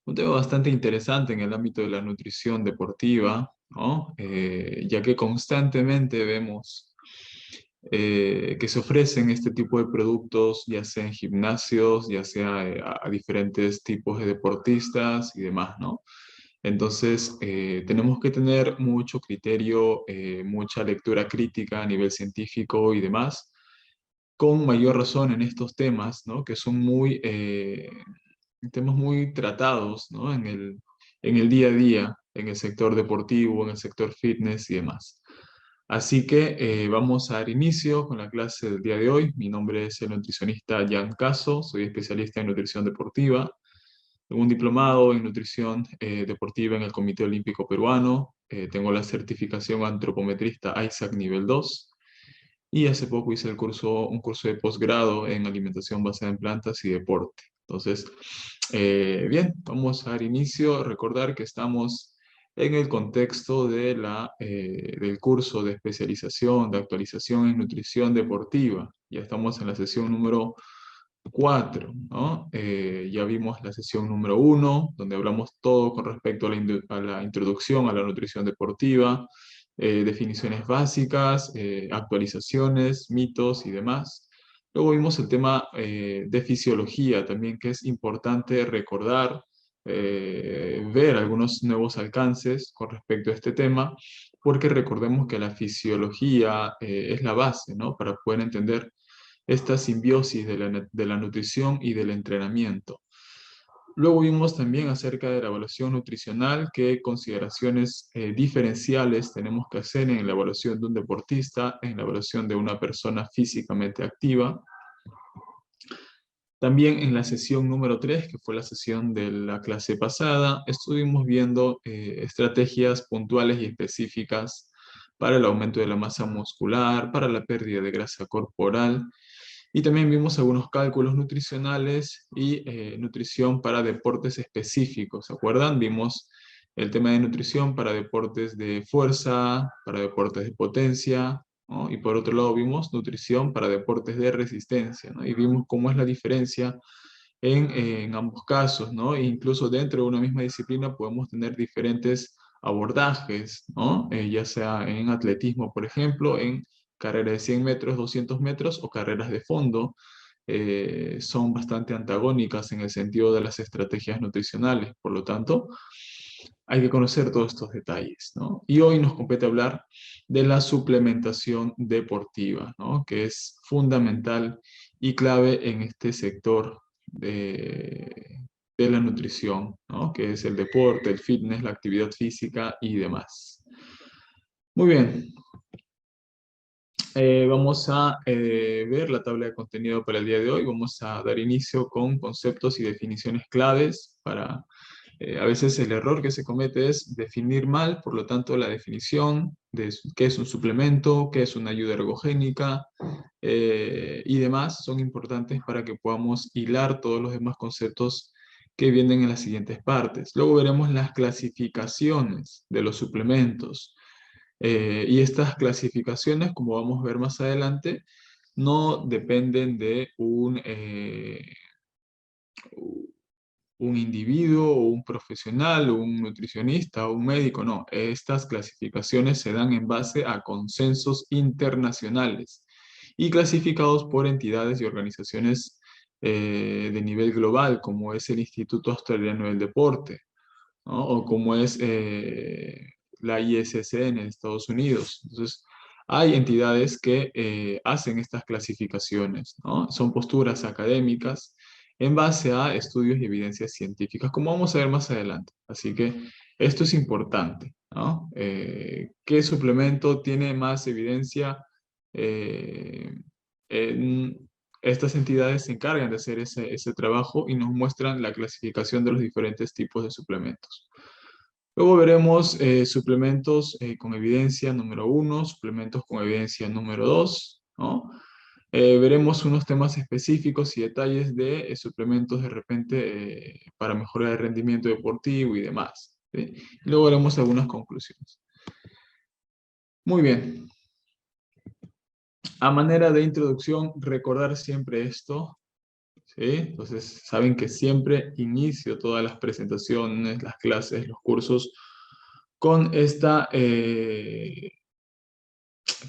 Un tema bastante interesante en el ámbito de la nutrición deportiva, ¿no? Ya que constantemente vemos que se ofrecen este tipo de productos, ya sea en gimnasios, ya sea a diferentes tipos de deportistas y demás, ¿no? Entonces, tenemos que tener mucho criterio, mucha lectura crítica a nivel científico y demás, con mayor razón en estos temas, ¿no? Que son temas muy tratados, ¿no? En el día a día, en el sector deportivo, en el sector fitness y demás. Así que vamos a dar inicio con la clase del día de hoy. Mi nombre es el nutricionista Jan Caso, soy especialista en nutrición deportiva, tengo un diplomado en nutrición deportiva en el Comité Olímpico Peruano, tengo la certificación antropometrista ISAC nivel 2 y hace poco hice un curso de posgrado en alimentación basada en plantas y deporte. Entonces, bien, vamos a dar inicio. Recordar que estamos en el contexto del curso de especialización, de actualización en nutrición deportiva. Ya estamos en la sesión número 4, ¿no? Ya vimos la sesión número 1, donde hablamos todo con respecto a a la introducción a la nutrición deportiva, definiciones básicas, actualizaciones, mitos y demás. Luego vimos el tema de fisiología también, que es importante recordar, ver algunos nuevos alcances con respecto a este tema, porque recordemos que la fisiología es la base, ¿no? Para poder entender esta simbiosis de la nutrición y del entrenamiento. Luego vimos también acerca de la evaluación nutricional, qué consideraciones diferenciales tenemos que hacer en la evaluación de un deportista, en la evaluación de una persona físicamente activa. También en la sesión número 3, que fue la sesión de la clase pasada, estuvimos viendo estrategias puntuales y específicas para el aumento de la masa muscular, para la pérdida de grasa corporal, y también vimos algunos cálculos nutricionales y nutrición para deportes específicos. ¿Se acuerdan? Vimos el tema de nutrición para deportes de fuerza, para deportes de potencia, ¿no? Y por otro lado vimos nutrición para deportes de resistencia, ¿no? Y vimos cómo es la diferencia en ambos casos, ¿no? E incluso dentro de una misma disciplina podemos tener diferentes abordajes, ¿no? Ya sea en atletismo, por ejemplo, en carreras de 100 metros, 200 metros o carreras de fondo, son bastante antagónicas en el sentido de las estrategias nutricionales. Por lo tanto, hay que conocer todos estos detalles, ¿no? Y hoy nos compete hablar de la suplementación deportiva, ¿no? Que es fundamental y clave en este sector de la nutrición, ¿no? Que es el deporte, el fitness, la actividad física y demás. Muy bien, vamos a ver la tabla de contenido para el día de hoy. Vamos a dar inicio con conceptos y definiciones claves para... a veces el error que se comete es definir mal, por lo tanto la definición de qué es un suplemento, qué es una ayuda ergogénica y demás son importantes para que podamos hilar todos los demás conceptos que vienen en las siguientes partes. Luego veremos las clasificaciones de los suplementos. Y estas clasificaciones, como vamos a ver más adelante, no dependen de un individuo o un profesional o un nutricionista o un médico, no. Estas clasificaciones se dan en base a consensos internacionales y clasificados por entidades y organizaciones de nivel global, como es el Instituto Australiano del Deporte, ¿no? O como es la ISSN en Estados Unidos. Entonces, hay entidades que hacen estas clasificaciones, ¿no? Son posturas académicas en base a estudios y evidencias científicas, como vamos a ver más adelante. Así que esto es importante, ¿no? ¿Qué suplemento tiene más evidencia? Eh, Estas entidades se encargan de hacer ese trabajo y nos muestran la clasificación de los diferentes tipos de suplementos. Luego veremos suplementos con evidencia número 1, suplementos con evidencia número 2, ¿no? Veremos unos temas específicos y detalles de suplementos de repente para mejorar el rendimiento deportivo y demás, ¿sí? Y luego veremos algunas conclusiones. Muy bien. A manera de introducción, recordar siempre esto, ¿sí? Entonces, saben que siempre inicio todas las presentaciones, las clases, los cursos con esta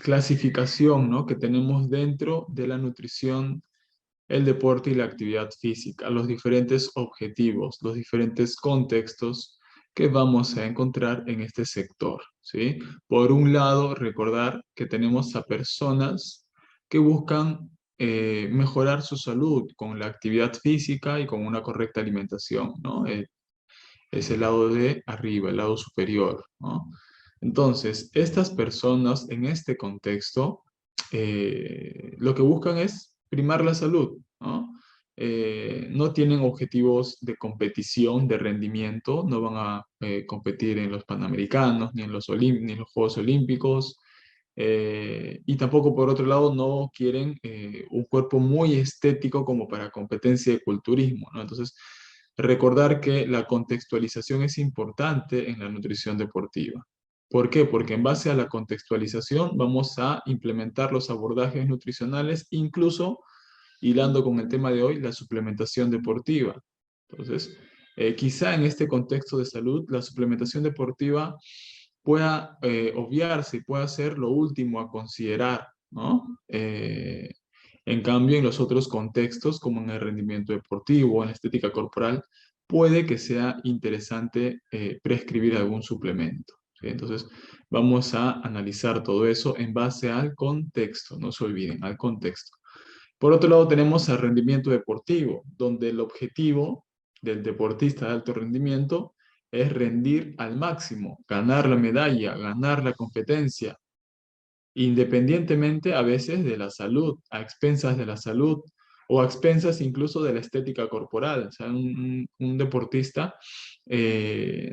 clasificación, ¿no?, que tenemos dentro de la nutrición, el deporte y la actividad física, los diferentes objetivos, los diferentes contextos que vamos a encontrar en este sector, ¿sí? Por un lado, recordar que tenemos a personas que buscan mejorar su salud con la actividad física y con una correcta alimentación, ¿no? Es el lado de arriba, el lado superior, ¿no? Entonces, estas personas en este contexto lo que buscan es primar la salud, ¿no? No tienen objetivos de competición, de rendimiento, no van a competir en los Panamericanos, ni en ni en los Juegos Olímpicos, y tampoco por otro lado no quieren un cuerpo muy estético como para competencia de culturismo, ¿no? Entonces, recordar que la contextualización es importante en la nutrición deportiva. ¿Por qué? Porque en base a la contextualización vamos a implementar los abordajes nutricionales, incluso hilando con el tema de hoy, la suplementación deportiva. Entonces, quizá en este contexto de salud, la suplementación deportiva pueda obviarse y pueda ser lo último a considerar, ¿no? En cambio, en los otros contextos, como en el rendimiento deportivo, en la estética corporal, puede que sea interesante prescribir algún suplemento, ¿sí? Entonces, vamos a analizar todo eso en base al contexto, no se olviden, al contexto. Por otro lado, tenemos el rendimiento deportivo, donde el objetivo del deportista de alto rendimiento es rendir al máximo, ganar la medalla, ganar la competencia, independientemente a veces de la salud, a expensas de la salud o a expensas incluso de la estética corporal. O sea, un deportista,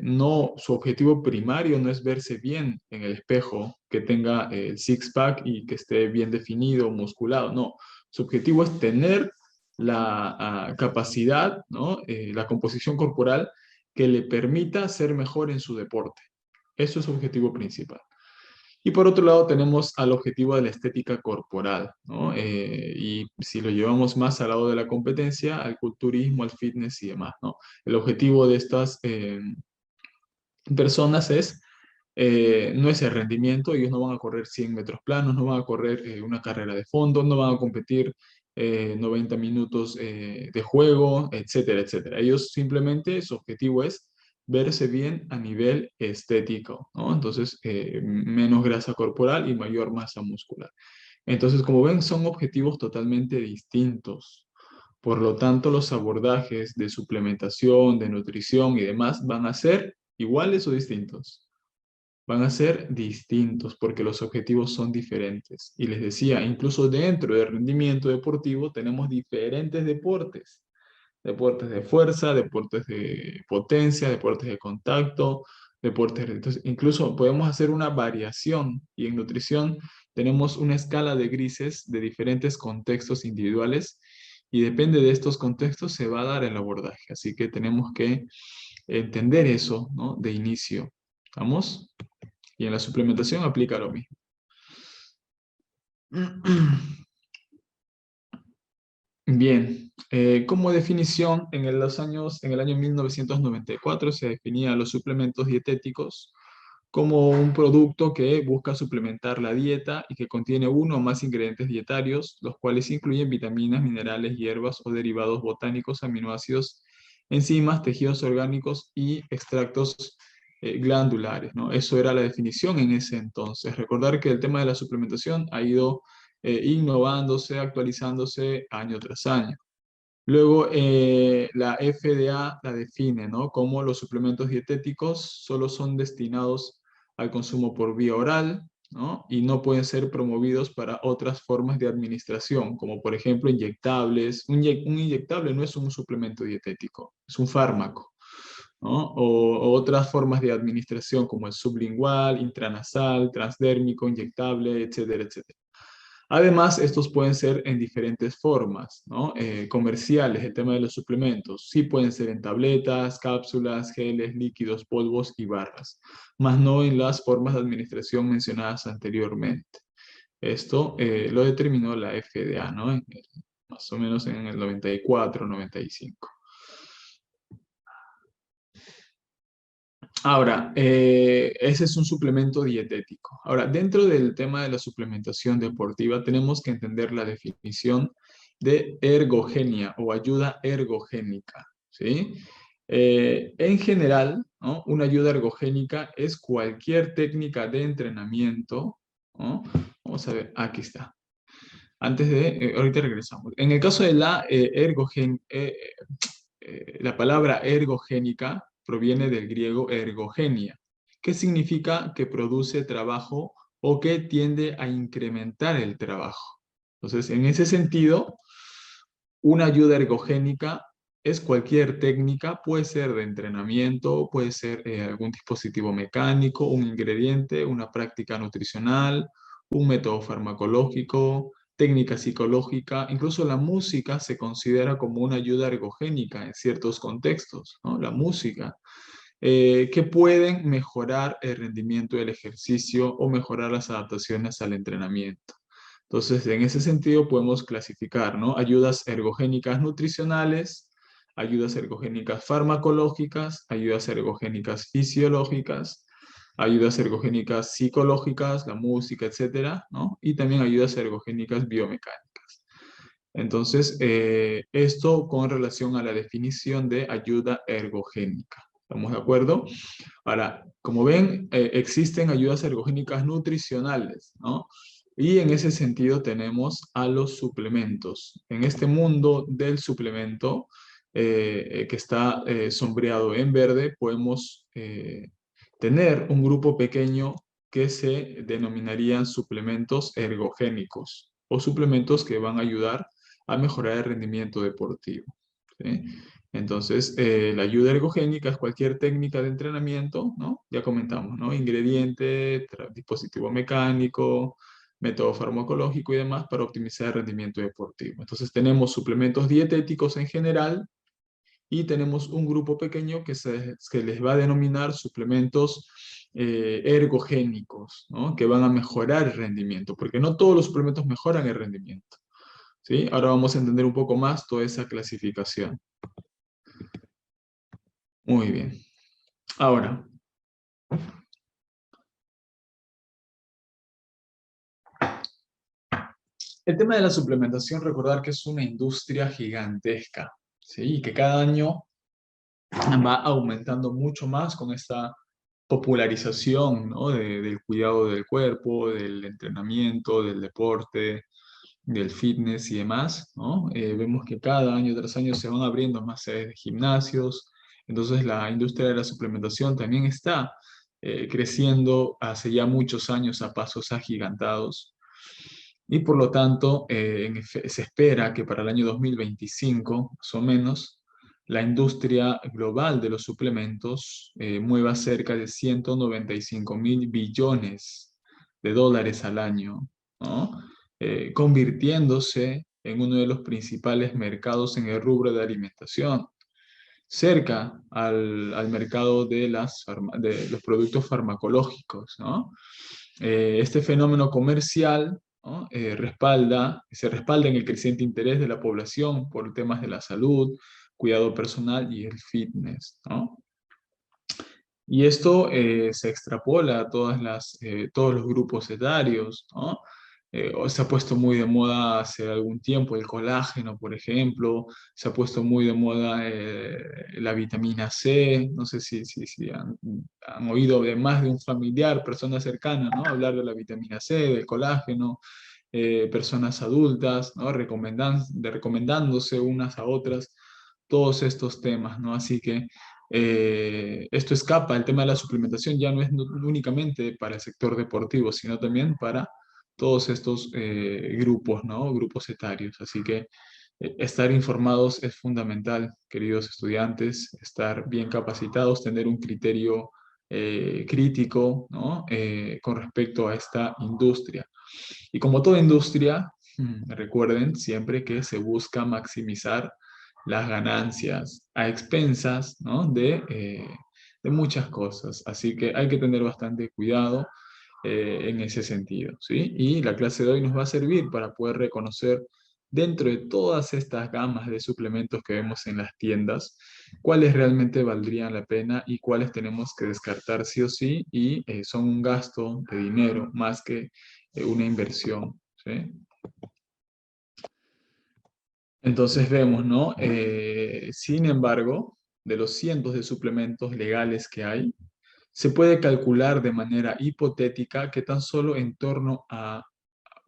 no, su objetivo primario no es verse bien en el espejo, que tenga el six-pack y que esté bien definido, musculado, no. Su objetivo es tener la capacidad, ¿no? La composición corporal que le permita ser mejor en su deporte. Eso es su objetivo principal. Y por otro lado tenemos al objetivo de la estética corporal, ¿no? Y si lo llevamos más al lado de la competencia, al culturismo, al fitness y demás, ¿no? El objetivo de estas personas no es el rendimiento, ellos no van a correr 100 metros planos, no van a correr una carrera de fondo, no van a competir 90 minutos de juego, etcétera, etcétera. Ellos simplemente, su objetivo es verse bien a nivel estético, ¿no? Entonces, menos grasa corporal y mayor masa muscular. Entonces, como ven, son objetivos totalmente distintos. Por lo tanto, los abordajes de suplementación, de nutrición y demás van a ser iguales o distintos. Van a ser distintos porque los objetivos son diferentes. Y les decía, incluso dentro del rendimiento deportivo tenemos diferentes deportes. Deportes de fuerza, deportes de potencia, deportes de contacto, deportes... Entonces, incluso podemos hacer una variación y en nutrición tenemos una escala de grises de diferentes contextos individuales y depende de estos contextos se va a dar el abordaje. Así que tenemos que entender eso, ¿no? De inicio. ¿Vamos? Y en la suplementación aplica lo mismo. Bien, como definición, en el año 1994 se definía los suplementos dietéticos como un producto que busca suplementar la dieta y que contiene uno o más ingredientes dietarios, los cuales incluyen vitaminas, minerales, hierbas o derivados botánicos, aminoácidos, enzimas, tejidos orgánicos y extractos glandulares, ¿no? Eso era la definición en ese entonces. Recordar que el tema de la suplementación ha ido innovándose, actualizándose año tras año. Luego, la FDA la define, ¿no? Como los suplementos dietéticos solo son destinados al consumo por vía oral, ¿no? Y no pueden ser promovidos para otras formas de administración, como por ejemplo inyectables. Un inyectable no es un suplemento dietético, es un fármaco, ¿no? O otras formas de administración como el sublingual, intranasal, transdérmico, inyectable, etcétera, etcétera. Además, estos pueden ser en diferentes formas, ¿no? Comerciales, el tema de los suplementos. Sí pueden ser en tabletas, cápsulas, geles, líquidos, polvos y barras, más no en las formas de administración mencionadas anteriormente. Esto lo determinó la FDA, ¿no? más o menos en el 94, 95. Ahora, ese es un suplemento dietético. Ahora, dentro del tema de la suplementación deportiva, tenemos que entender la definición de ergogenia o ayuda ergogénica, ¿sí? En general, ¿no? Una ayuda ergogénica es cualquier técnica de entrenamiento, ¿no? Vamos a ver, aquí está. Ahorita regresamos. En el caso de la palabra ergogénica proviene del griego ergogenia, que significa que produce trabajo o que tiende a incrementar el trabajo. Entonces, en ese sentido, una ayuda ergogénica es cualquier técnica, puede ser de entrenamiento, puede ser algún dispositivo mecánico, un ingrediente, una práctica nutricional, un método farmacológico, técnica psicológica, incluso la música se considera como una ayuda ergogénica en ciertos contextos, ¿no? La música, que pueden mejorar el rendimiento del ejercicio o mejorar las adaptaciones al entrenamiento. Entonces, en ese sentido podemos clasificar, ¿no? Ayudas ergogénicas nutricionales, ayudas ergogénicas farmacológicas, ayudas ergogénicas fisiológicas, ayudas ergogénicas psicológicas, la música, etcétera, ¿no? Y también ayudas ergogénicas biomecánicas. Entonces, esto con relación a la definición de ayuda ergogénica. ¿Estamos de acuerdo? Ahora, como ven, existen ayudas ergogénicas nutricionales, ¿no? Y en ese sentido tenemos a los suplementos. En este mundo del suplemento, que está sombreado en verde, podemos tener un grupo pequeño que se denominarían suplementos ergogénicos o suplementos que van a ayudar a mejorar el rendimiento deportivo, ¿sí? Entonces, la ayuda ergogénica es cualquier técnica de entrenamiento, ¿no? Ya comentamos, ¿no? Ingrediente, dispositivo mecánico, método farmacológico y demás para optimizar el rendimiento deportivo. Entonces, tenemos suplementos dietéticos en general y tenemos un grupo pequeño que les va a denominar suplementos ergogénicos, ¿no? Que van a mejorar el rendimiento, porque no todos los suplementos mejoran el rendimiento, ¿sí? Ahora vamos a entender un poco más toda esa clasificación. Muy bien. Ahora, el tema de la suplementación, recordar que es una industria gigantesca, ¿sí? Y que cada año va aumentando mucho más con esta popularización, ¿no? Del cuidado del cuerpo, del entrenamiento, del deporte, del fitness y demás, ¿no? Vemos que cada año tras año se van abriendo más sedes de gimnasios, entonces la industria de la suplementación también está creciendo hace ya muchos años a pasos agigantados. Y por lo tanto, se espera que para el año 2025, más o menos, la industria global de los suplementos mueva cerca de 195.000 billones de dólares al año, ¿no? Convirtiéndose en uno de los principales mercados en el rubro de alimentación, cerca al mercado de los productos farmacológicos, ¿no? Este fenómeno comercial, ¿no? Se respalda en el creciente interés de la población por temas de la salud, cuidado personal y el fitness, ¿no? Y esto se extrapola a todos los grupos etarios, ¿no? Se ha puesto muy de moda hace algún tiempo el colágeno, por ejemplo, se ha puesto muy de moda la vitamina C, no sé si han oído de más de un familiar, persona cercana, ¿no? Hablar de la vitamina C, del colágeno, personas adultas, ¿no? Recomendándose unas a otras todos estos temas, ¿no? Así que esto escapa, el tema de la suplementación ya no es únicamente para el sector deportivo, sino también para todos estos grupos, ¿no? Grupos etarios. Así que estar informados es fundamental, queridos estudiantes, estar bien capacitados, tener un criterio crítico, ¿no? Con respecto a esta industria. Y como toda industria, recuerden siempre que se busca maximizar las ganancias a expensas, ¿no? de muchas cosas. Así que hay que tener bastante cuidado en ese sentido, ¿sí? Y la clase de hoy nos va a servir para poder reconocer dentro de todas estas gamas de suplementos que vemos en las tiendas, cuáles realmente valdrían la pena y cuáles tenemos que descartar sí o sí y son un gasto de dinero más que una inversión, ¿sí? Entonces vemos, ¿no? Sin embargo, de los cientos de suplementos legales que hay, se puede calcular de manera hipotética que tan solo en torno a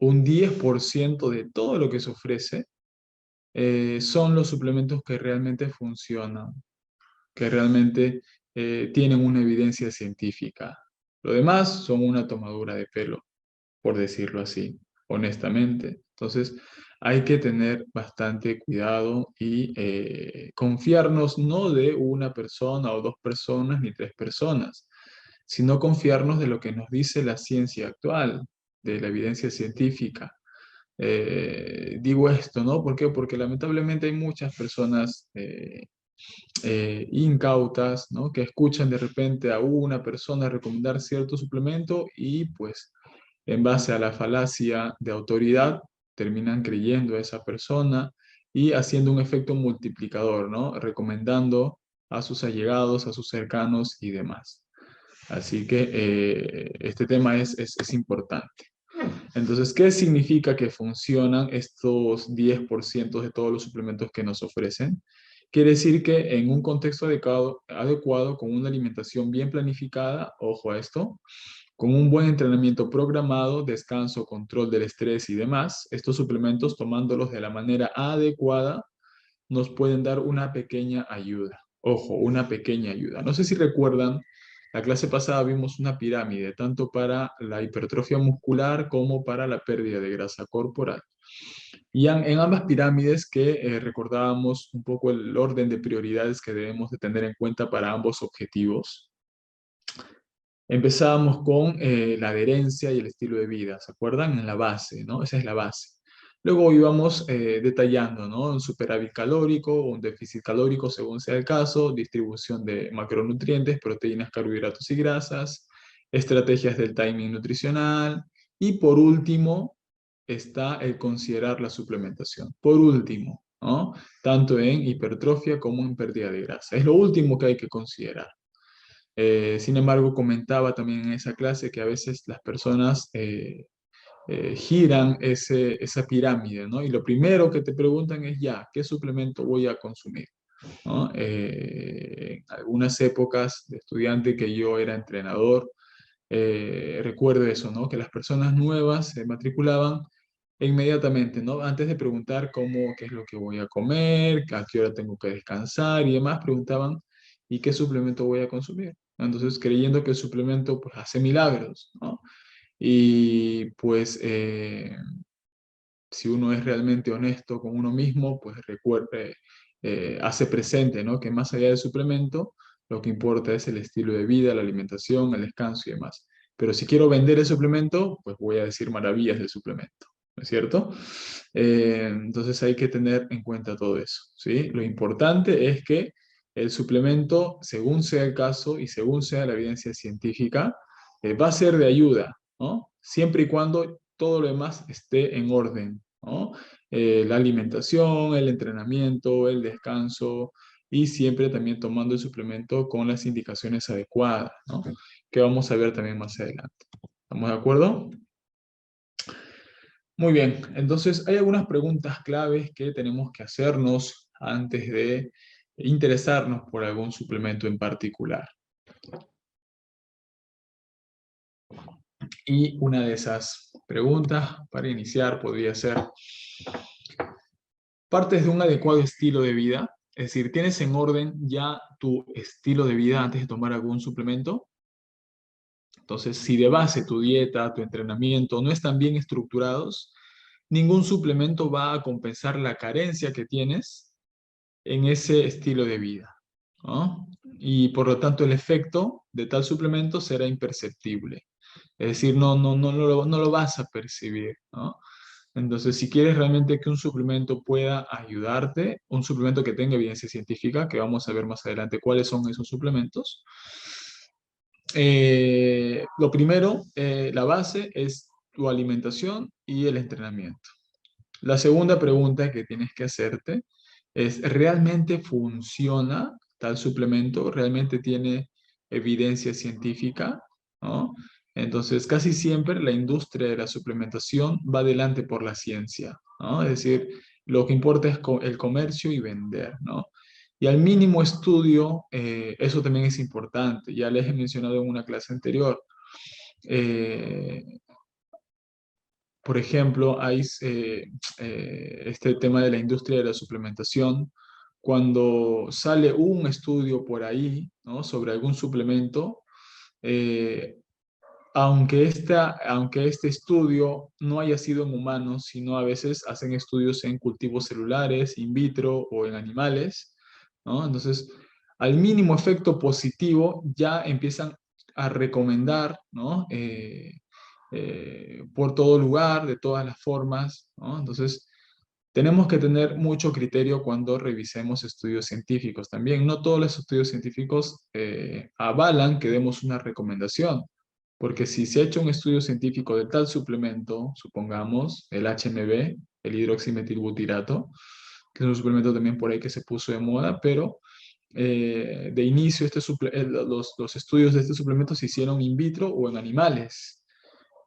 un 10% de todo lo que se ofrece son los suplementos que realmente funcionan, que realmente tienen una evidencia científica. Lo demás son una tomadura de pelo, por decirlo así, honestamente. Entonces, hay que tener bastante cuidado y confiarnos no de una persona o dos personas ni tres personas, sino confiarnos de lo que nos dice la ciencia actual, de la evidencia científica. Digo esto, ¿no? ¿Por qué? Porque lamentablemente hay muchas personas incautas, ¿no? Que escuchan de repente a una persona recomendar cierto suplemento y pues en base a la falacia de autoridad terminan creyendo a esa persona y haciendo un efecto multiplicador, ¿no? Recomendando a sus allegados, a sus cercanos y demás. Así que este tema es importante. Entonces, ¿qué significa que funcionan estos 10% de todos los suplementos que nos ofrecen? Quiere decir que en un contexto adecuado, con una alimentación bien planificada, ojo a esto, con un buen entrenamiento programado, descanso, control del estrés y demás, estos suplementos, tomándolos de la manera adecuada, nos pueden dar una pequeña ayuda. Ojo, una pequeña ayuda. No sé si recuerdan, la clase pasada vimos una pirámide, tanto para la hipertrofia muscular como para la pérdida de grasa corporal. Y en ambas pirámides que recordábamos un poco el orden de prioridades que debemos de tener en cuenta para ambos objetivos. Empezábamos con la adherencia y el estilo de vida, ¿se acuerdan? En la base, ¿no? Esa es la base. Luego íbamos detallando, ¿no? Un superávit calórico o un déficit calórico, según sea el caso, distribución de macronutrientes, proteínas, carbohidratos y grasas, estrategias del timing nutricional y por último está el considerar la suplementación. Por último, ¿no? Tanto en hipertrofia como en pérdida de grasa. Es lo último que hay que considerar. Sin embargo, comentaba también en esa clase que a veces las personas giran esa pirámide, ¿no? Y lo primero que te preguntan es ya, ¿qué suplemento voy a consumir? ¿No? En algunas épocas de estudiante que yo era entrenador, recuerdo eso, ¿no? Que las personas nuevas se matriculaban e inmediatamente, ¿no? Antes de preguntar qué es lo que voy a comer, a qué hora tengo que descansar y demás, preguntaban, ¿y qué suplemento voy a consumir? Entonces, creyendo que el suplemento pues hace milagros, ¿no? Y pues si uno es realmente honesto con uno mismo, pues recuerde, hace presente, ¿no? Que más allá del suplemento, lo que importa es el estilo de vida, la alimentación, el descanso y demás. Pero si quiero vender el suplemento, pues voy a decir maravillas del suplemento, ¿no es cierto? Entonces hay que tener en cuenta todo eso, ¿sí? Lo importante es que el suplemento, según sea el caso y según sea la evidencia científica, va a ser de ayuda, ¿no? Siempre y cuando todo lo demás esté en orden, ¿no? La alimentación, el entrenamiento, el descanso y siempre también tomando el suplemento con las indicaciones adecuadas, ¿no? Que vamos a ver también más adelante. ¿Estamos de acuerdo? Muy bien, entonces hay algunas preguntas claves que tenemos que hacernos antes de interesarnos por algún suplemento en particular. Y una de esas preguntas para iniciar podría ser, ¿partes de un adecuado estilo de vida? Es decir, ¿tienes en orden ya tu estilo de vida antes de tomar algún suplemento? Entonces, si de base tu dieta, tu entrenamiento no están bien estructurados, ningún suplemento va a compensar la carencia que tienes en ese estilo de vida, ¿no? Y por lo tanto el efecto de tal suplemento será imperceptible. Es decir, no lo vas a percibir, ¿no? Entonces, si quieres realmente que un suplemento pueda ayudarte, un suplemento que tenga evidencia científica, que vamos a ver más adelante cuáles son esos suplementos, lo primero, la base es tu alimentación y el entrenamiento. La segunda pregunta que tienes que hacerte es, ¿realmente funciona tal suplemento? ¿Realmente tiene evidencia científica? ¿No? Entonces, casi siempre la industria de la suplementación va adelante por la ciencia, ¿no? Es decir, lo que importa es el comercio y vender, ¿no? Y al mínimo estudio, eso también es importante, ya les he mencionado en una clase anterior. eh, por ejemplo, hay este tema de la industria de la suplementación. Cuando sale un estudio por ahí, ¿no? Sobre algún suplemento, eh, aunque este estudio no haya sido en humanos, sino a veces hacen estudios en cultivos celulares, in vitro o en animales, ¿no? Entonces, al mínimo efecto positivo ya empiezan a recomendar, ¿no? Por todo lugar, de todas las formas, ¿no? Entonces, tenemos que tener mucho criterio cuando revisemos estudios científicos. También no todos los estudios científicos avalan que demos una recomendación, porque si se ha hecho un estudio científico de tal suplemento, supongamos el HMB, el hidroximetilbutirato, que es un suplemento también por ahí que se puso de moda, pero de inicio los estudios de este suplemento se hicieron in vitro o en animales.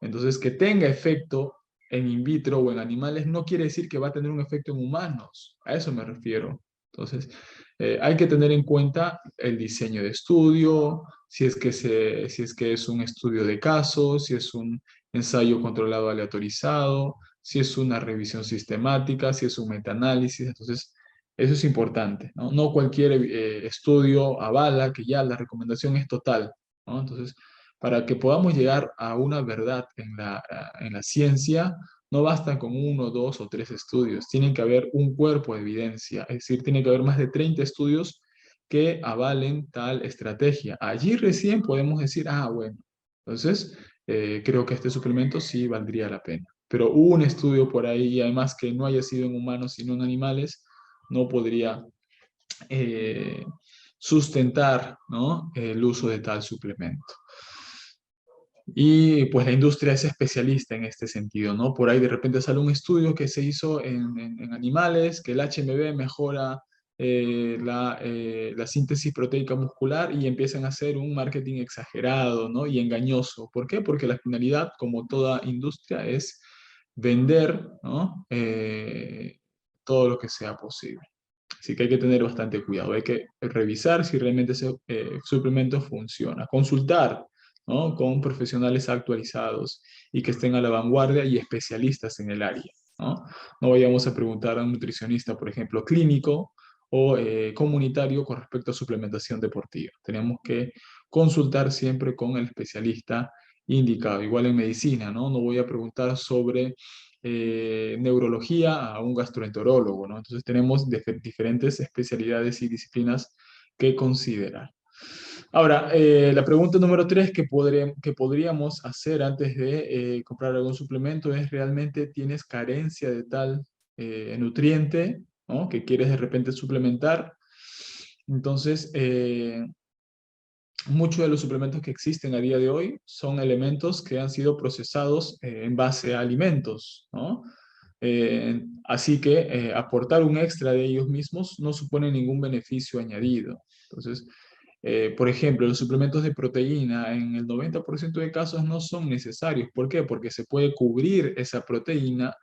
Entonces, que tenga efecto en in vitro o en animales no quiere decir que va a tener un efecto en humanos. A eso me refiero. Entonces, hay que tener en cuenta el diseño de estudio, si es que es un estudio de casos, si es un ensayo controlado aleatorizado, si es una revisión sistemática, si es un metaanálisis. Entonces, eso es importante, ¿no? No cualquier estudio avala que ya la recomendación es total, ¿no? Entonces, para que podamos llegar a una verdad en la ciencia, no basta con uno, dos o tres estudios. Tiene que haber un cuerpo de evidencia, es decir, tiene que haber más de 30 estudios que avalen tal estrategia. Allí recién podemos decir, ah, bueno, entonces creo que este suplemento sí valdría la pena. Pero un estudio por ahí, y además que no haya sido en humanos sino en animales, no podría eh, sustentar, ¿no? El uso de tal suplemento. Y pues la industria es especialista en este sentido, ¿no? Por ahí de repente sale un estudio que se hizo en animales, que el HMB mejora la síntesis proteica muscular y empiezan a hacer un marketing exagerado, ¿no? Y engañoso. ¿Por qué? Porque la finalidad, como toda industria, es vender, ¿no? Todo lo que sea posible. Así que hay que tener bastante cuidado, hay que revisar si realmente ese suplemento funciona, consultar, ¿no? Con profesionales actualizados y que estén a la vanguardia y especialistas en el área, ¿no? No vayamos a preguntar a un nutricionista, por ejemplo, clínico o comunitario con respecto a suplementación deportiva. Tenemos que consultar siempre con el especialista indicado. Igual en medicina, ¿no? No voy a preguntar sobre neurología a un gastroenterólogo, ¿no? Entonces tenemos diferentes especialidades y disciplinas que considerar. Ahora, la pregunta número tres que podríamos hacer antes de comprar algún suplemento es, ¿realmente tienes carencia de tal nutriente, ¿no? Que quieres de repente suplementar? Entonces, muchos de los suplementos que existen a día de hoy son elementos que han sido procesados en base a alimentos, ¿no? Así que aportar un extra de ellos mismos no supone ningún beneficio añadido. Entonces, por ejemplo, los suplementos de proteína en el 90% de casos no son necesarios. ¿Por qué? Porque se puede cubrir esa proteína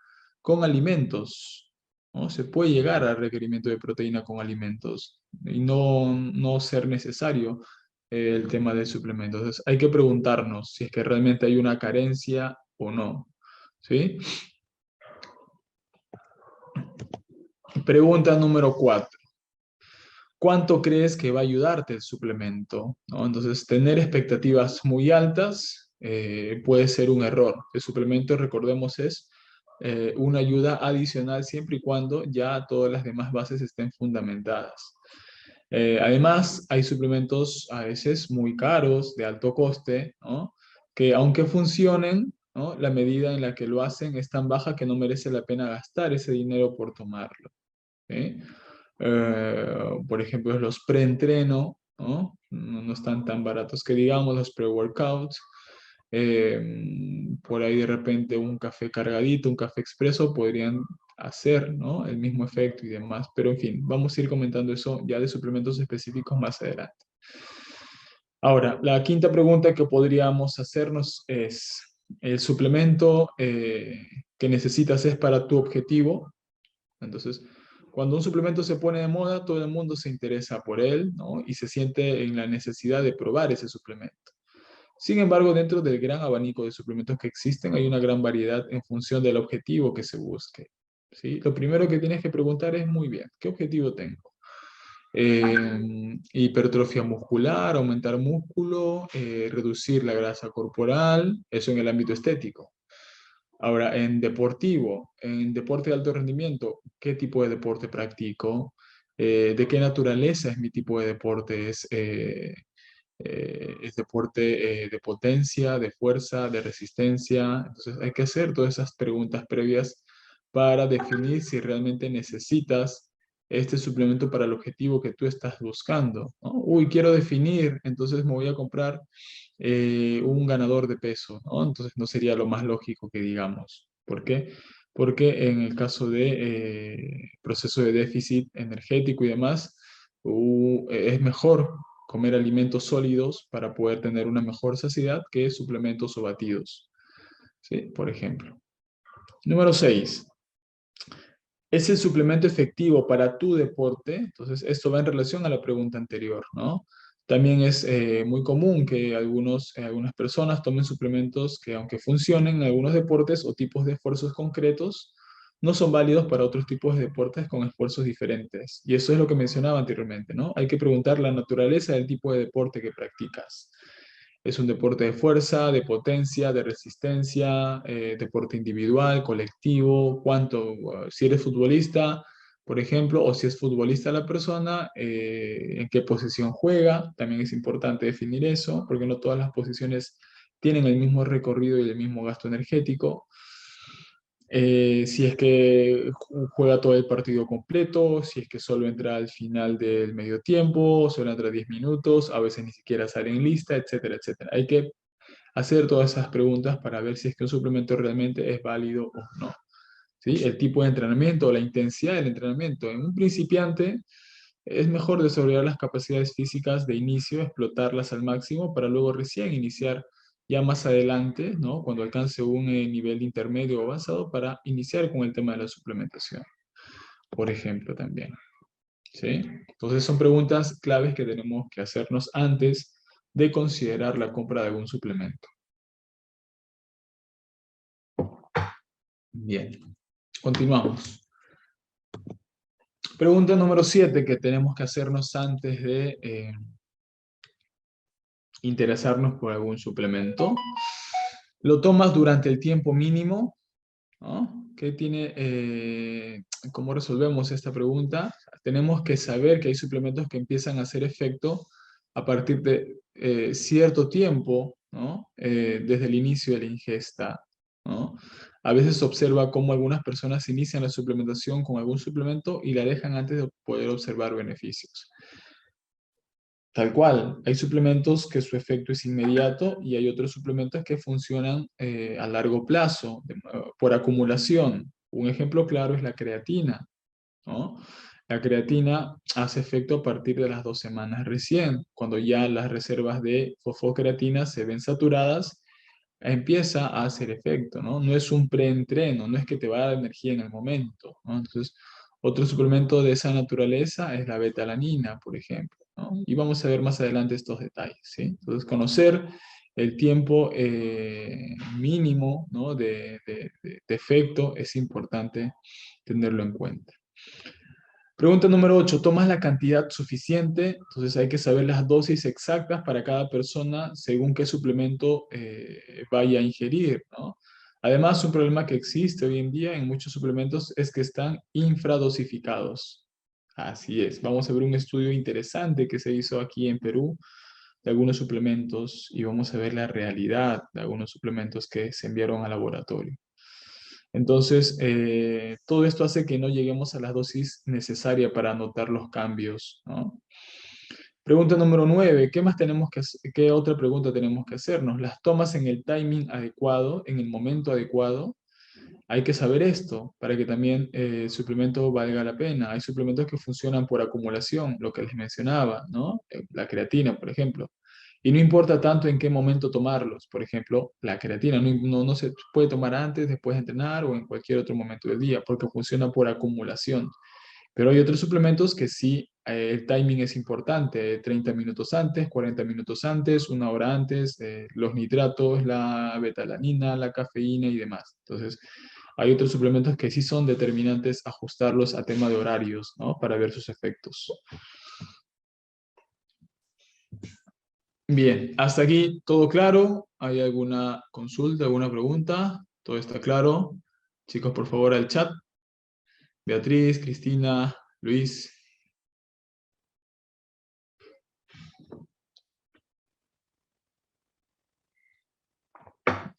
con alimentos, ¿no? Se puede llegar al requerimiento de proteína con alimentos y no ser necesario el tema del suplemento. Entonces, hay que preguntarnos si es que realmente hay una carencia o no. ¿Sí? Pregunta número 4. ¿Cuánto crees que va a ayudarte el suplemento? ¿No? Entonces, tener expectativas muy altas puede ser un error. El suplemento, recordemos, es una ayuda adicional siempre y cuando ya todas las demás bases estén fundamentadas. Además, hay suplementos a veces muy caros, de alto coste, ¿no? Que aunque funcionen, ¿no? La medida en la que lo hacen es tan baja que no merece la pena gastar ese dinero por tomarlo. ¿Sí? Por ejemplo, los preentreno, ¿no? No están tan baratos que digamos, los pre-workouts. Por ahí de repente un café cargadito, un café expreso podrían hacer, ¿no? El mismo efecto y demás. Pero en fin, vamos a ir comentando eso ya de suplementos específicos más adelante. Ahora, la quinta pregunta que podríamos hacernos es, ¿el suplemento que necesitas es para tu objetivo? Entonces, cuando un suplemento se pone de moda, todo el mundo se interesa por él, ¿no? Y se siente en la necesidad de probar ese suplemento. Sin embargo, dentro del gran abanico de suplementos que existen, hay una gran variedad en función del objetivo que se busque, ¿sí? Lo primero que tienes que preguntar es, muy bien, ¿qué objetivo tengo? Hipertrofia muscular, aumentar músculo, reducir la grasa corporal, eso en el ámbito estético. Ahora, en deporte de alto rendimiento, ¿qué tipo de deporte practico? ¿De qué naturaleza es mi tipo de deporte? Es deporte de potencia, de fuerza, de resistencia? Entonces hay que hacer todas esas preguntas previas para definir si realmente necesitas este suplemento para el objetivo que tú estás buscando, ¿no? Uy, quiero definir, entonces me voy a comprar un ganador de peso, ¿no? Entonces no sería lo más lógico que digamos. ¿Por qué? Porque en el caso de proceso de déficit energético y demás, es mejor comer alimentos sólidos para poder tener una mejor saciedad que suplementos o batidos, ¿sí? Por ejemplo. Número 6. ¿Es el suplemento efectivo para tu deporte? Entonces, esto va en relación a la pregunta anterior, ¿no? También es muy común que algunas personas tomen suplementos que, aunque funcionen en algunos deportes o tipos de esfuerzos concretos, no son válidos para otros tipos de deportes con esfuerzos diferentes. Y eso es lo que mencionaba anteriormente, ¿no? Hay que preguntar la naturaleza del tipo de deporte que practicas. ¿Es un deporte de fuerza, de potencia, de resistencia, deporte individual, colectivo? ¿Cuánto? Si eres futbolista, por ejemplo, o si es futbolista la persona, ¿en qué posición juega? También es importante definir eso, porque no todas las posiciones tienen el mismo recorrido y el mismo gasto energético. Si es que juega todo el partido completo, si es que solo entra al final del medio tiempo, solo entra 10 minutos, a veces ni siquiera sale en lista, etcétera, etcétera. Hay que hacer todas esas preguntas para ver si es que un suplemento realmente es válido o no. ¿Sí? El tipo de entrenamiento, la intensidad del entrenamiento. En un principiante es mejor desarrollar las capacidades físicas de inicio, explotarlas al máximo para luego recién iniciar ya más adelante, ¿no? Cuando alcance un nivel intermedio o avanzado, para iniciar con el tema de la suplementación, por ejemplo, también. ¿Sí? Entonces son preguntas claves que tenemos que hacernos antes de considerar la compra de algún suplemento. Bien, continuamos. Pregunta número 7 que tenemos que hacernos antes de interesarnos por algún suplemento. ¿Lo tomas durante el tiempo mínimo? ¿No? ¿Cómo resolvemos esta pregunta? Tenemos que saber que hay suplementos que empiezan a hacer efecto a partir de cierto tiempo, ¿no? Desde el inicio de la ingesta, ¿no? A veces se observa cómo algunas personas inician la suplementación con algún suplemento y la dejan antes de poder observar beneficios. Tal cual, hay suplementos que su efecto es inmediato y hay otros suplementos que funcionan a largo plazo, por acumulación. Un ejemplo claro es la creatina, ¿no? La creatina hace efecto a partir de las 2 semanas recién, cuando ya las reservas de fosfocreatina se ven saturadas, empieza a hacer efecto, ¿no? No es un preentreno, no es que te va a dar energía en el momento, ¿no? Entonces, otro suplemento de esa naturaleza es la betalanina, por ejemplo, ¿no? Y vamos a ver más adelante estos detalles, ¿sí? Entonces, conocer el tiempo mínimo, ¿no? de efecto es importante tenerlo en cuenta. Pregunta número 8. ¿Tomas la cantidad suficiente? Entonces hay que saber las dosis exactas para cada persona según qué suplemento vaya a ingerir, ¿no? Además, un problema que existe hoy en día en muchos suplementos es que están infradosificados. Así es. Vamos a ver un estudio interesante que se hizo aquí en Perú de algunos suplementos y vamos a ver la realidad de algunos suplementos que se enviaron al laboratorio. Entonces, todo esto hace que no lleguemos a la dosis necesaria para notar los cambios, ¿no? Pregunta número 9. ¿Qué más tenemos que hacer? ¿Qué otra pregunta tenemos que hacernos? ¿Las tomas en el timing adecuado, en el momento adecuado? hay que saber esto para que también el suplemento valga la pena. Hay suplementos que funcionan por acumulación, lo que les mencionaba, ¿no? La creatina, por ejemplo. Y no importa tanto en qué momento tomarlos. Por ejemplo, la creatina no se puede tomar antes, después de entrenar o en cualquier otro momento del día, porque funciona por acumulación. Pero hay otros suplementos que sí, el timing es importante, 30 minutos antes, 40 minutos antes, una hora antes, los nitratos, la betalanina, la cafeína y demás. Entonces, hay otros suplementos que sí son determinantes ajustarlos a tema de horarios, ¿no? Para ver sus efectos. Bien, hasta aquí todo claro. ¿Hay alguna consulta, alguna pregunta? ¿Todo está claro? Chicos, por favor, al chat. Beatriz, Cristina, Luis.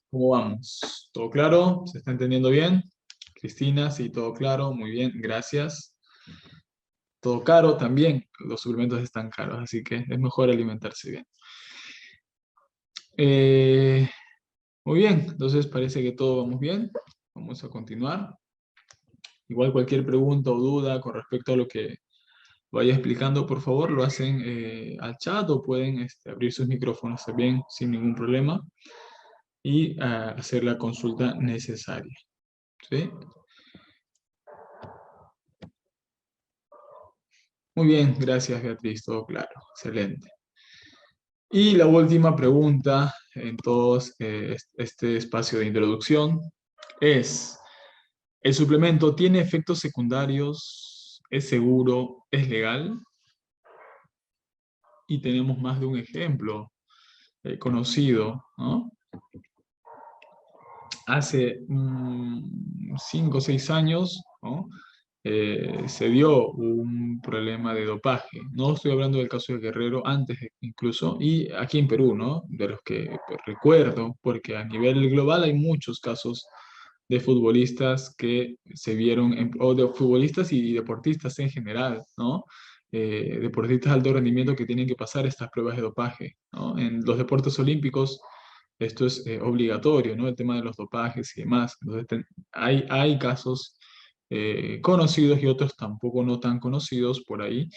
¿Cómo vamos? ¿Todo claro? ¿Se está entendiendo bien? Cristina, sí, todo claro. Muy bien, gracias. Todo caro también. Los suplementos están caros, así que es mejor alimentarse bien. Eh, Muy bien, entonces parece que todo vamos bien. Vamos a continuar. Igual cualquier pregunta o duda con respecto a lo que vaya explicando, por favor, lo hacen al chat o pueden abrir sus micrófonos también sin ningún problema y hacer la consulta necesaria. ¿Sí? Muy bien, gracias Beatriz, todo claro, excelente. Y la última pregunta en todo este espacio de introducción es, ¿el suplemento tiene efectos secundarios? ¿Es seguro? ¿Es legal? Y tenemos más de un ejemplo conocido, ¿no? Hace 5 o 6 años, ¿no? Se dio un problema de dopaje. No estoy hablando del caso de Guerrero, antes incluso, y aquí en Perú, ¿no? De los que pues, recuerdo, porque a nivel global hay muchos casos de futbolistas que se vieron, o de futbolistas y deportistas en general, ¿no? Deportistas de alto rendimiento que tienen que pasar estas pruebas de dopaje, ¿no? En los deportes olímpicos esto es obligatorio, ¿no? El tema de los dopajes y demás. Entonces, hay casos conocidos y otros tampoco no tan conocidos por ahí,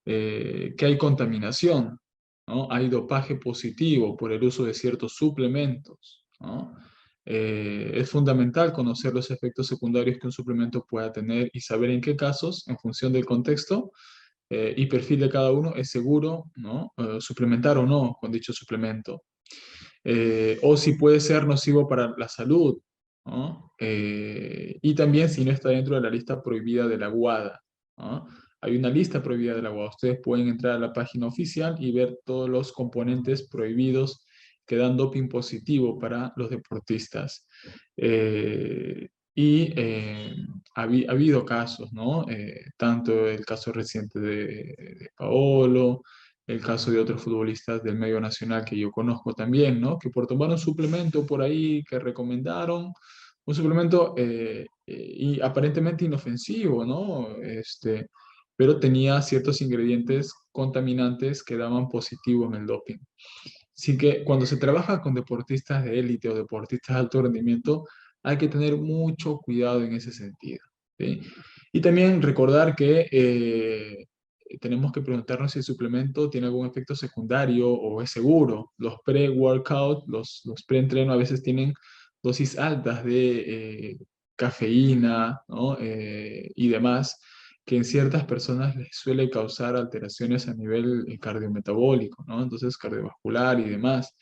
que hay contaminación, ¿no? Hay dopaje positivo por el uso de ciertos suplementos, ¿no? Es fundamental conocer los efectos secundarios que un suplemento pueda tener y saber en qué casos, en función del contexto y perfil de cada uno, es seguro, ¿no? Suplementar o no con dicho suplemento. O si puede ser nocivo para la salud, ¿no? Y también si no está dentro de la lista prohibida de la WADA, ¿no? Hay una lista prohibida de la WADA. Ustedes pueden entrar a la página oficial y ver todos los componentes prohibidos que dan doping positivo para los deportistas. Ha habido casos, ¿no? Tanto el caso reciente de Paolo, el caso de otros futbolistas del medio nacional que yo conozco también, ¿no? Que por tomar un suplemento por ahí que recomendaron, un suplemento y aparentemente inofensivo, ¿no? Pero tenía ciertos ingredientes contaminantes que daban positivo en el doping. Así que cuando se trabaja con deportistas de élite o deportistas de alto rendimiento, hay que tener mucho cuidado en ese sentido, ¿sí? Y también recordar que tenemos que preguntarnos si el suplemento tiene algún efecto secundario o es seguro. Los pre-workout, los pre-entreno a veces tienen dosis altas de cafeína, ¿no? Y demás, que en ciertas personas les suele causar alteraciones a nivel cardiometabólico, ¿no? Entonces cardiovascular y demás.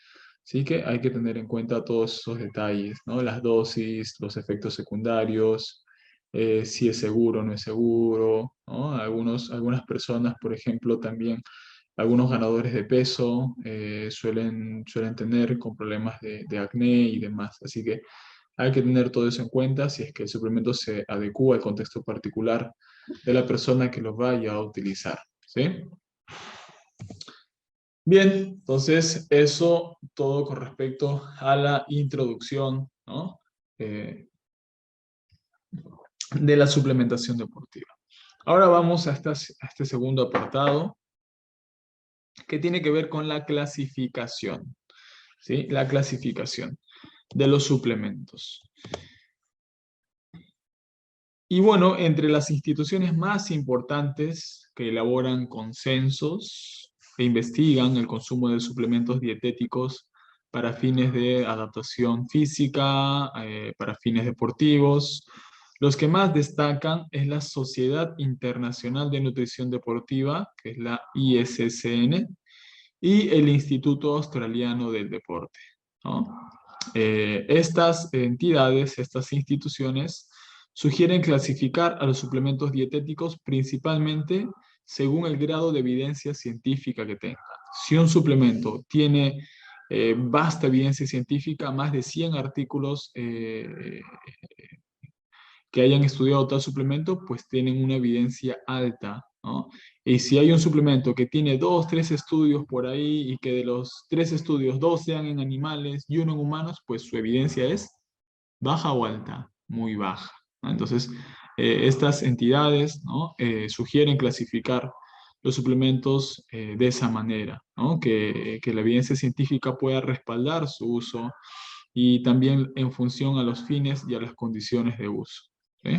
Así que hay que tener en cuenta todos esos detalles, ¿no? Las dosis, los efectos secundarios, si es seguro o no es seguro, ¿no? Algunas personas, por ejemplo, también algunos ganadores de peso suelen tener con problemas de acné y demás. Así que hay que tener todo eso en cuenta si es que el suplemento se adecua al contexto particular de la persona que lo vaya a utilizar, ¿sí? Bien, entonces eso todo con respecto a la introducción, ¿no? De la suplementación deportiva. Ahora vamos a este segundo apartado que tiene que ver con la clasificación, ¿sí? La clasificación de los suplementos. Y bueno, entre las instituciones más importantes que elaboran consensos e investigan el consumo de suplementos dietéticos para fines de adaptación física, para fines deportivos, los que más destacan es la Sociedad Internacional de Nutrición Deportiva, que es la ISSN, y el Instituto Australiano del Deporte, ¿no? Estas entidades, estas instituciones, sugieren clasificar a los suplementos dietéticos principalmente según el grado de evidencia científica que tenga. Si un suplemento tiene vasta evidencia científica, más de 100 artículos que hayan estudiado tal suplemento, pues tienen una evidencia alta, ¿no? Y si hay un suplemento que tiene dos, tres estudios por ahí y que de los tres estudios, dos sean en animales y uno en humanos, pues su evidencia es baja o alta, muy baja, ¿no? Entonces, estas entidades, ¿no? Sugieren clasificar los suplementos de esa manera, ¿no? Que la evidencia científica pueda respaldar su uso y también en función a los fines y a las condiciones de uso. ¿Sí?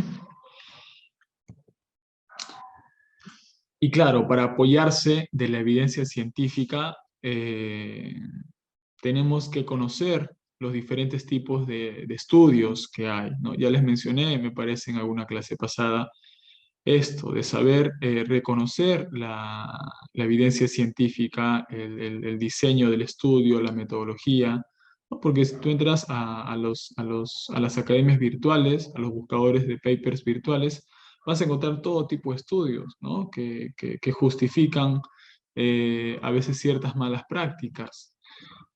Y claro, para apoyarse de la evidencia científica, tenemos que conocer los diferentes tipos de estudios que hay, ¿no? Ya les mencioné, me parece, en alguna clase pasada, esto de saber reconocer la evidencia científica, el diseño del estudio, la metodología, ¿no? Porque si tú entras a las academias virtuales, a los buscadores de papers virtuales, vas a encontrar todo tipo de estudios, ¿no? Que justifican a veces ciertas malas prácticas.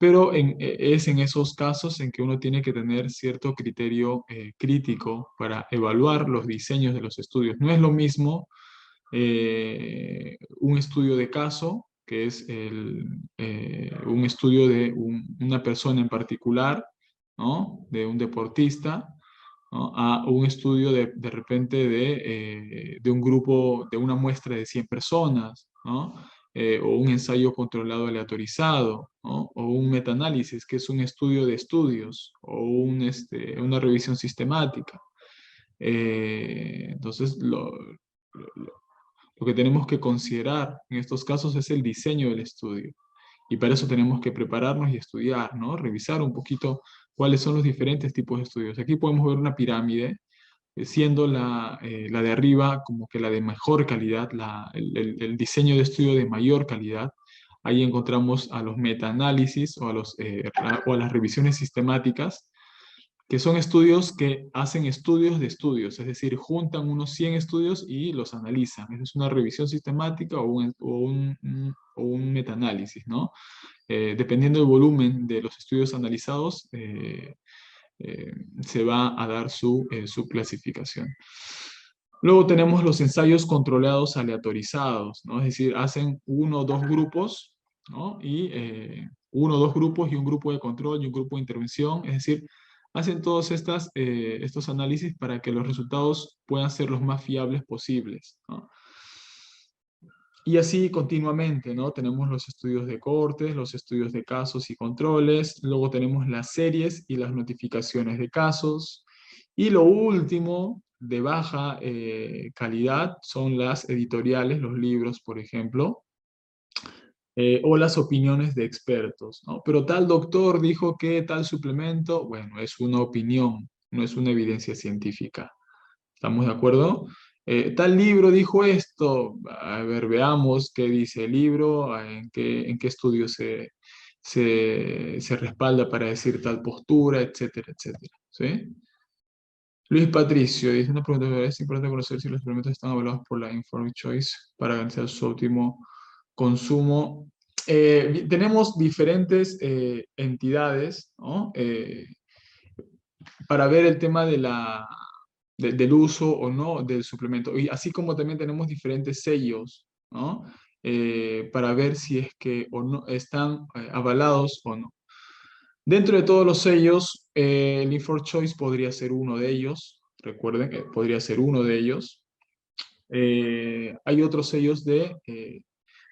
Pero es en esos casos en que uno tiene que tener cierto criterio crítico para evaluar los diseños de los estudios. No es lo mismo un estudio de caso, que es un estudio de una persona en particular, ¿no? De un deportista, ¿no? A un estudio de repente de un grupo, de una muestra de 100 personas, ¿no? O un ensayo controlado aleatorizado, ¿no? O un metaanálisis, que es un estudio de estudios, o una revisión sistemática. Entonces, lo que tenemos que considerar en estos casos es el diseño del estudio. Y para eso tenemos que prepararnos y estudiar, ¿no? Revisar un poquito cuáles son los diferentes tipos de estudios. Aquí podemos ver una pirámide, siendo la de arriba como que la de mejor calidad, el diseño de estudio de mayor calidad. Ahí encontramos a los metaanálisis o a las revisiones sistemáticas, que son estudios que hacen estudios de estudios, es decir, juntan unos 100 estudios y los analizan. Esa es una revisión sistemática o un metaanálisis, ¿no? Dependiendo del volumen de los estudios analizados, se va a dar su clasificación. Luego tenemos los ensayos controlados aleatorizados, ¿no? Es decir, hacen uno o dos grupos, ¿no? Y uno o dos grupos y un grupo de control y un grupo de intervención, es decir, hacen todos estos análisis para que los resultados puedan ser los más fiables posibles, ¿no? Y así continuamente, ¿no? Tenemos los estudios de cortes, los estudios de casos y controles, luego tenemos las series y las notificaciones de casos, y lo último, de baja calidad, son las editoriales, los libros, por ejemplo, o las opiniones de expertos, ¿no? Pero tal doctor dijo que tal suplemento, bueno, es una opinión, no es una evidencia científica. ¿Estamos de acuerdo? Tal libro dijo esto. A ver, veamos qué dice el libro, en qué estudio se respalda para decir tal postura, etcétera, etcétera. ¿Sí? Luis Patricio dice una pregunta: ¿es importante conocer si los suplementos están avalados por la Informed Choice para garantizar su óptimo consumo? Tenemos diferentes entidades, ¿no? Para ver el tema del uso o no del suplemento. Y así como también tenemos diferentes sellos, ¿no? Para ver si es que o no, están avalados o no. Dentro de todos los sellos, el Informed Choice podría ser uno de ellos. Recuerden que podría ser uno de ellos. Hay otros sellos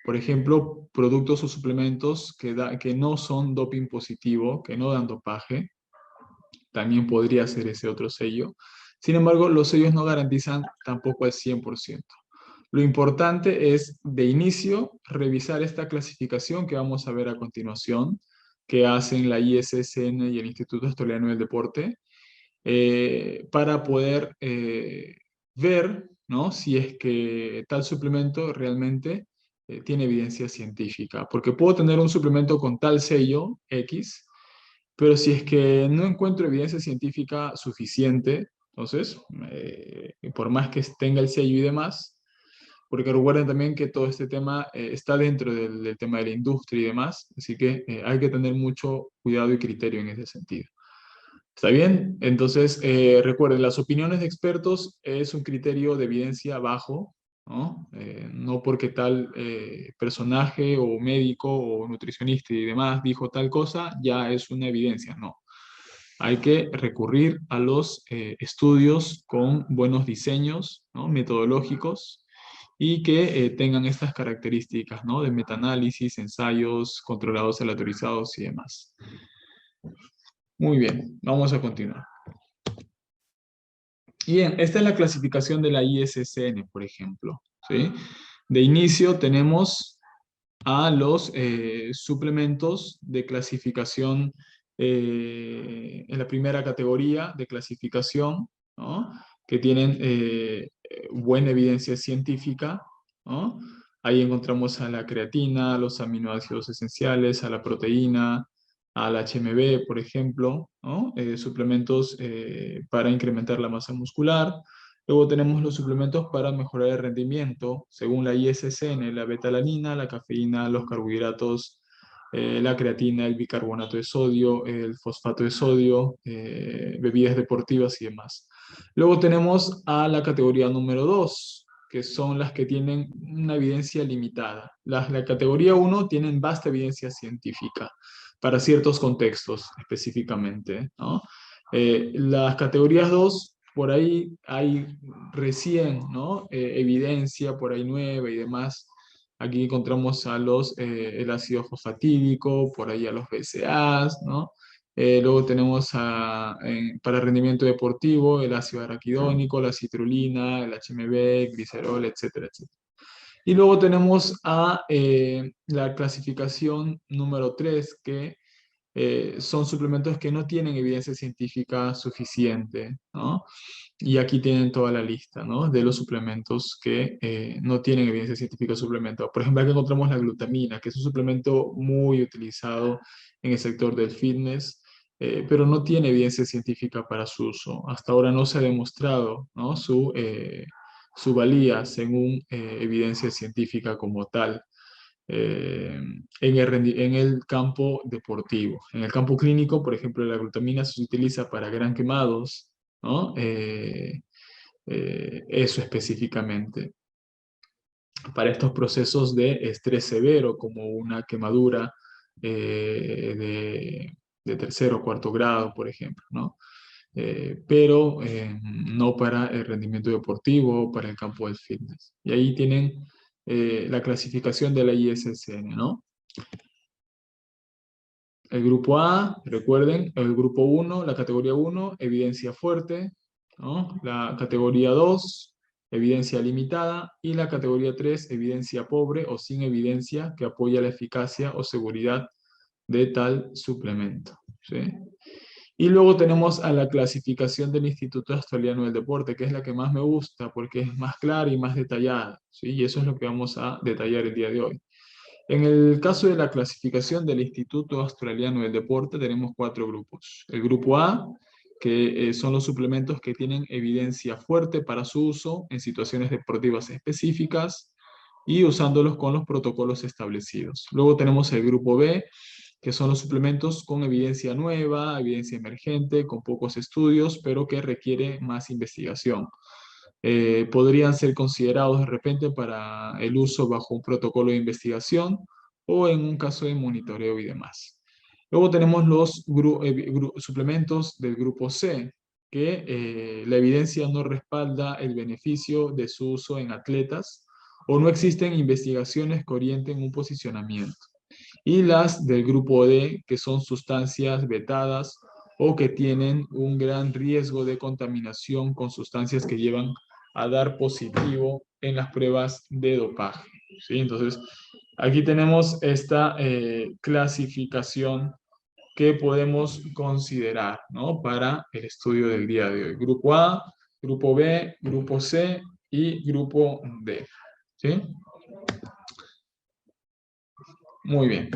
por ejemplo, productos o suplementos que no son doping positivo, que no dan dopaje. También podría ser ese otro sello. Sin embargo, los sellos no garantizan tampoco al 100%. Lo importante es, de inicio, revisar esta clasificación que vamos a ver a continuación, que hacen la ISSN y el Instituto Australiano del Deporte, para poder ver, ¿no?, si es que tal suplemento realmente tiene evidencia científica. Porque puedo tener un suplemento con tal sello X, pero si es que no encuentro evidencia científica suficiente, entonces, por más que tenga el sello y demás, porque recuerden también que todo este tema está dentro del tema de la industria y demás, así que hay que tener mucho cuidado y criterio en ese sentido. ¿Está bien? Entonces, recuerden, las opiniones de expertos es un criterio de evidencia bajo, ¿no? No porque tal personaje o médico o nutricionista y demás dijo tal cosa, ya es una evidencia, no. Hay que recurrir a los estudios con buenos diseños, ¿no?, metodológicos, y que tengan estas características, ¿no?, de metaanálisis, ensayos controlados, aleatorizados y demás. Muy bien, vamos a continuar. Bien, esta es la clasificación de la ISSN, por ejemplo, ¿sí? De inicio tenemos a los suplementos de clasificación en la primera categoría de clasificación, ¿no?, que tienen buena evidencia científica, ¿no? Ahí encontramos a la creatina, a los aminoácidos esenciales, a la proteína, al HMB, por ejemplo, ¿no? Suplementos para incrementar la masa muscular. Luego tenemos los suplementos para mejorar el rendimiento, según la ISSN, la betalanina, la cafeína, los carbohidratos, la creatina, el bicarbonato de sodio, el fosfato de sodio, bebidas deportivas y demás. Luego tenemos a la categoría número 2, que son las que tienen una evidencia limitada. La categoría 1 tienen vasta evidencia científica para ciertos contextos específicamente, ¿no? Las categorías 2, por ahí hay recién, ¿no?, evidencia por ahí nueva y demás. Aquí encontramos a el ácido fosfatídico, por ahí a los BCAAs, ¿no? Luego tenemos para rendimiento deportivo el ácido araquidónico, la citrulina, el HMB, glicerol, etcétera, etcétera. Y luego tenemos a la clasificación número 3, que son suplementos que no tienen evidencia científica suficiente, ¿no? Y aquí tienen toda la lista, ¿no?, de los suplementos que no tienen evidencia científica suplementada. Por ejemplo, aquí encontramos la glutamina, que es un suplemento muy utilizado en el sector del fitness, pero no tiene evidencia científica para su uso. Hasta ahora no se ha demostrado, ¿no?, su valía según evidencia científica como tal en el campo deportivo. En el campo clínico, por ejemplo, la glutamina se utiliza para gran quemados, ¿no? Eso específicamente. Para estos procesos de estrés severo, como una quemadura de tercer o cuarto grado, por ejemplo, ¿no? Pero no para el rendimiento deportivo, para el campo del fitness. Y ahí tienen la clasificación de la ISSN, ¿no? El grupo A, recuerden, el grupo 1, la categoría 1, evidencia fuerte, ¿no? La categoría 2, evidencia limitada, y la categoría 3, evidencia pobre o sin evidencia que apoya la eficacia o seguridad de tal suplemento, ¿sí? Y luego tenemos a la clasificación del Instituto Australiano del Deporte, que es la que más me gusta porque es más clara y más detallada, ¿sí? Y eso es lo que vamos a detallar el día de hoy. En el caso de la clasificación del Instituto Australiano del Deporte, tenemos 4 grupos. El grupo A, que son los suplementos que tienen evidencia fuerte para su uso en situaciones deportivas específicas y usándolos con los protocolos establecidos. Luego tenemos el grupo B, que son los suplementos con evidencia nueva, evidencia emergente, con pocos estudios, pero que requiere más investigación. Podrían ser considerados de repente para el uso bajo un protocolo de investigación o en un caso de monitoreo y demás. Luego tenemos los suplementos del grupo C, que la evidencia no respalda el beneficio de su uso en atletas o no existen investigaciones que orienten un posicionamiento. Y las del grupo D, que son sustancias vetadas o que tienen un gran riesgo de contaminación con sustancias que llevan a dar positivo en las pruebas de dopaje. ¿Sí? Entonces, aquí tenemos esta clasificación que podemos considerar, ¿no? Para el estudio del día de hoy. Grupo A, Grupo B, Grupo C y Grupo D. ¿Sí? Muy bien.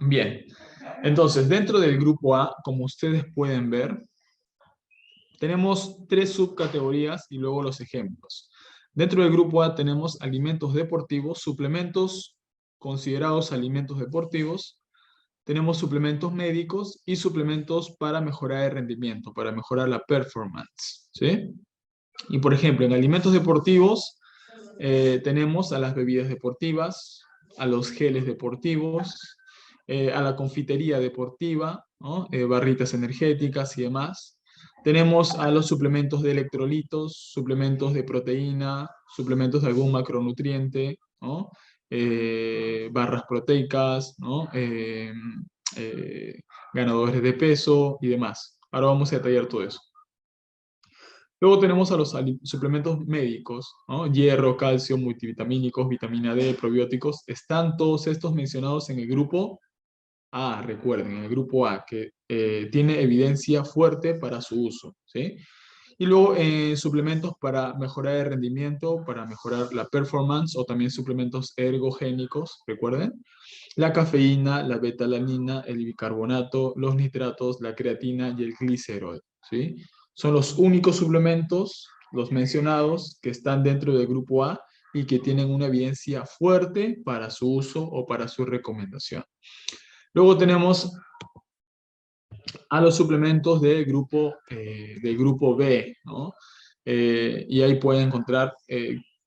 Bien. Entonces, dentro del grupo A, como ustedes pueden ver, tenemos tres subcategorías y luego los ejemplos. Dentro del grupo A tenemos alimentos deportivos, suplementos considerados alimentos deportivos, tenemos suplementos médicos y suplementos para mejorar el rendimiento, para mejorar la performance, ¿sí? Y por ejemplo, en alimentos deportivos tenemos a las bebidas deportivas, a los geles deportivos, a la confitería deportiva, ¿no? Barritas energéticas y demás. Tenemos a los suplementos de electrolitos, suplementos de proteína, suplementos de algún macronutriente, ¿no? Barras proteicas, ¿no? Eh, ganadores de peso y demás. Ahora vamos a detallar todo eso. Luego tenemos a los suplementos médicos, ¿no? Hierro, calcio, multivitamínicos, vitamina D, probióticos. Están todos estos mencionados en el grupo A, recuerden, en el grupo A, que tiene evidencia fuerte para su uso, ¿sí? Y luego suplementos para mejorar el rendimiento, para mejorar la performance, o también suplementos ergogénicos, recuerden. La cafeína, la betalanina, el bicarbonato, los nitratos, la creatina y el glicerol, ¿sí? Son los únicos suplementos, los mencionados, que están dentro del grupo A y que tienen una evidencia fuerte para su uso o para su recomendación. Luego tenemos a los suplementos del grupo B, ¿no? Y ahí pueden encontrar,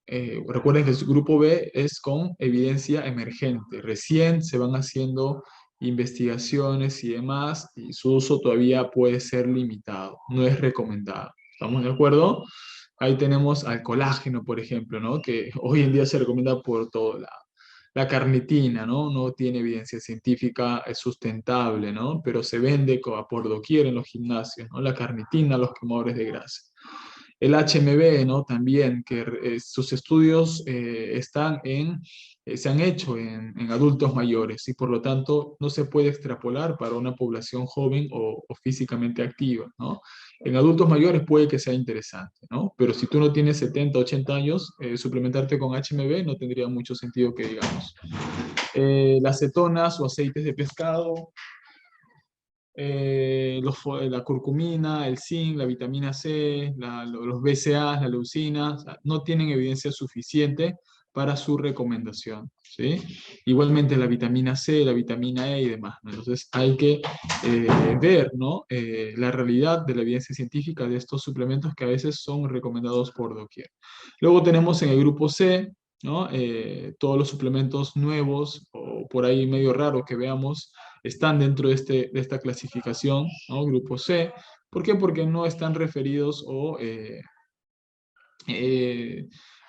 recuerden que el grupo B es con evidencia emergente, recién se van haciendo investigaciones y demás, y su uso todavía puede ser limitado, no es recomendado. ¿Estamos de acuerdo? Ahí tenemos al colágeno, por ejemplo, ¿no? Que hoy en día se recomienda por todo lado. La carnitina, ¿no? No tiene evidencia científica sustentable, ¿no? Pero se vende por doquier en los gimnasios, ¿no? La carnitina, los quemadores de grasa. El HMB, ¿no? También, que sus estudios se han hecho en adultos mayores y por lo tanto no se puede extrapolar para una población joven o físicamente activa, ¿no? En adultos mayores puede que sea interesante, ¿no? Pero si tú no tienes 70, 80 años, suplementarte con HMB no tendría mucho sentido que digamos. Las cetonas o aceites de pescado, la curcumina, el zinc, la vitamina C, los BCAAs, la leucina, o sea, no tienen evidencia suficiente para su recomendación, ¿sí? Igualmente la vitamina C, la vitamina E y demás, ¿no? Entonces hay que ver, ¿no? La realidad de la evidencia científica de estos suplementos que a veces son recomendados por doquier. Luego tenemos en el grupo C, ¿no? Todos los suplementos nuevos o por ahí medio raro que veamos están dentro de esta clasificación, ¿no? Grupo C. ¿Por qué? Porque no están referidos o eh,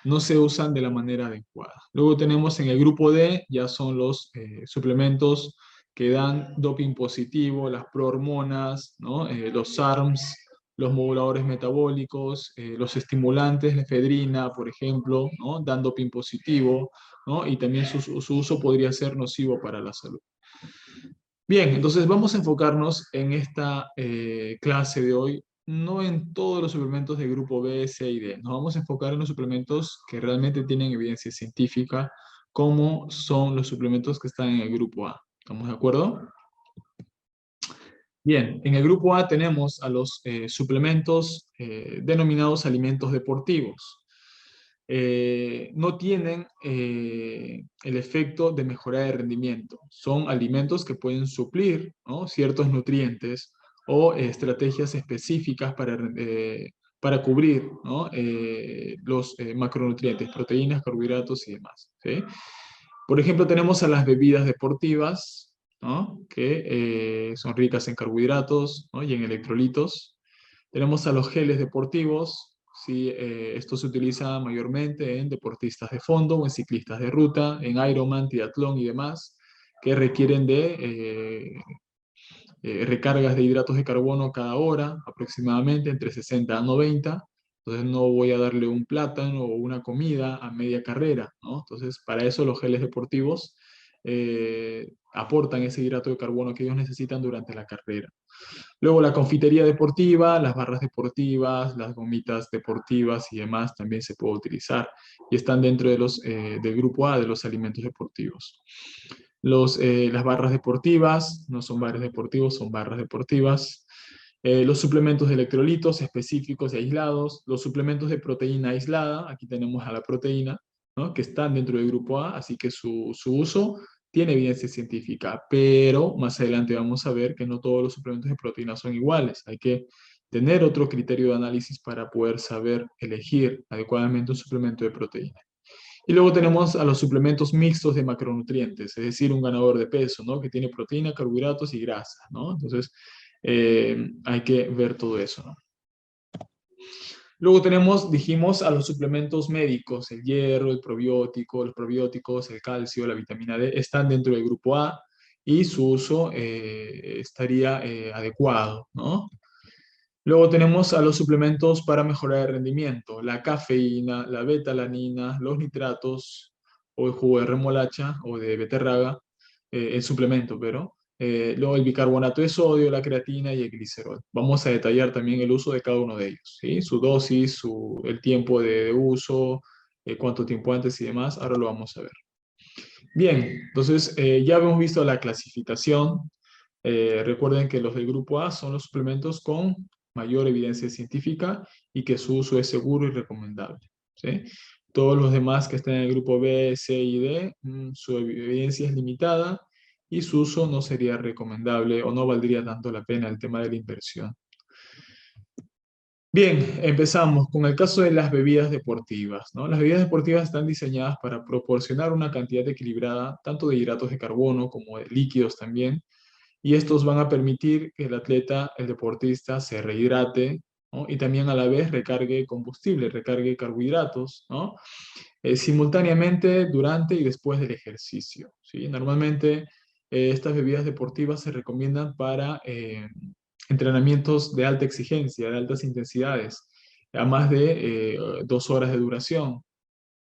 no se usan de la manera adecuada. Luego tenemos en el grupo D, ya son los suplementos que dan doping positivo, las prohormonas, ¿no? Los SARMs, los moduladores metabólicos, los estimulantes, la efedrina, por ejemplo, ¿no? Dan doping positivo, ¿no? Y también su uso podría ser nocivo para la salud. Bien, entonces vamos a enfocarnos en esta clase de hoy, no en todos los suplementos del grupo B, C y D. Nos vamos a enfocar en los suplementos que realmente tienen evidencia científica, como son los suplementos que están en el grupo A. ¿Estamos de acuerdo? Bien, en el grupo A tenemos a los suplementos denominados alimentos deportivos. No tienen el efecto de mejorar el rendimiento. Son alimentos que pueden suplir, ¿no? Ciertos nutrientes o estrategias específicas para cubrir, ¿no? Los macronutrientes, proteínas, carbohidratos y demás, ¿sí? Por ejemplo, tenemos a las bebidas deportivas, ¿no? Que son ricas en carbohidratos, ¿no? Y en electrolitos. Tenemos a los geles deportivos, ¿sí? Esto se utiliza mayormente en deportistas de fondo o en ciclistas de ruta, en Ironman, triatlón y demás, que requieren de recargas de hidratos de carbono cada hora, aproximadamente entre 60 a 90. Entonces no voy a darle un plátano o una comida a media carrera, ¿no? Entonces para eso los geles deportivos aportan ese hidrato de carbono que ellos necesitan durante la carrera. Luego la confitería deportiva, las barras deportivas, las gomitas deportivas y demás también se puede utilizar y están dentro de del grupo A de los alimentos deportivos. Las barras deportivas, no son bares deportivos, son barras deportivas. Los suplementos de electrolitos específicos y aislados, los suplementos de proteína aislada, aquí tenemos a la proteína, ¿no? Que están dentro del grupo A, así que su uso tiene evidencia científica, pero más adelante vamos a ver que no todos los suplementos de proteína son iguales. Hay que tener otro criterio de análisis para poder saber elegir adecuadamente un suplemento de proteína. Y luego tenemos a los suplementos mixtos de macronutrientes, es decir, un ganador de peso, ¿no? Que tiene proteína, carbohidratos y grasa, ¿no? Entonces, hay que ver todo eso, ¿no? Luego tenemos, dijimos, a los suplementos médicos, el hierro, el probiótico, los probióticos, el calcio, la vitamina D, están dentro del grupo A y su uso estaría adecuado, ¿no? Luego tenemos a los suplementos para mejorar el rendimiento, la cafeína, la betalanina, los nitratos o el jugo de remolacha o de beterraga, el suplemento, pero luego el bicarbonato de sodio, la creatina y el glicerol. Vamos a detallar también el uso de cada uno de ellos, ¿sí? Su dosis, el tiempo de uso, cuánto tiempo antes y demás, ahora lo vamos a ver. Bien, entonces ya hemos visto la clasificación. Recuerden que los del grupo A son los suplementos con mayor evidencia científica y que su uso es seguro y recomendable, ¿sí? Todos los demás que están en el grupo B, C y D, su evidencia es limitada y su uso no sería recomendable o no valdría tanto la pena el tema de la inversión. Bien, empezamos con el caso de las bebidas deportivas, ¿no? Las bebidas deportivas están diseñadas para proporcionar una cantidad equilibrada tanto de hidratos de carbono como de líquidos también, y estos van a permitir que el atleta, el deportista, se rehidrate, ¿no? Y también a la vez recargue combustible, recargue carbohidratos, ¿no? Simultáneamente durante y después del ejercicio, ¿sí? Normalmente estas bebidas deportivas se recomiendan para entrenamientos de alta exigencia, de altas intensidades, a más de 2 horas de duración,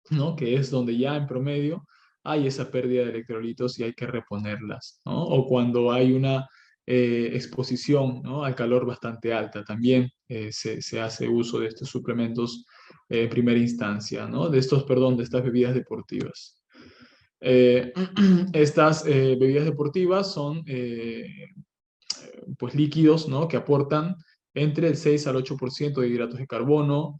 ¿no? Que es donde ya en promedio hay esa pérdida de electrolitos y hay que reponerlas, ¿no? O cuando hay una exposición, ¿no? Al calor bastante alta, también se hace uso de estos suplementos en primera instancia, ¿no? De estas bebidas deportivas. Eh, estas bebidas deportivas son pues líquidos, ¿no? Que aportan entre el 6 al 8% de hidratos de carbono,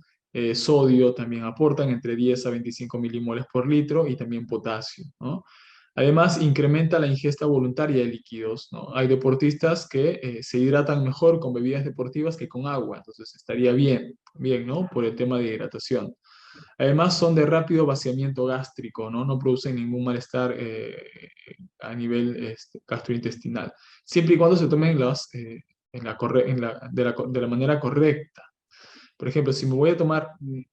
sodio también aportan entre 10 a 25 milimoles por litro y también potasio, ¿no? Además, incrementa la ingesta voluntaria de líquidos, ¿no? Hay deportistas que se hidratan mejor con bebidas deportivas que con agua, entonces estaría bien, bien, ¿no? Por el tema de hidratación. Además, son de rápido vaciamiento gástrico, ¿no? No producen ningún malestar a nivel gastrointestinal, siempre y cuando se tomen de la manera correcta. Por ejemplo, si me voy a tomar un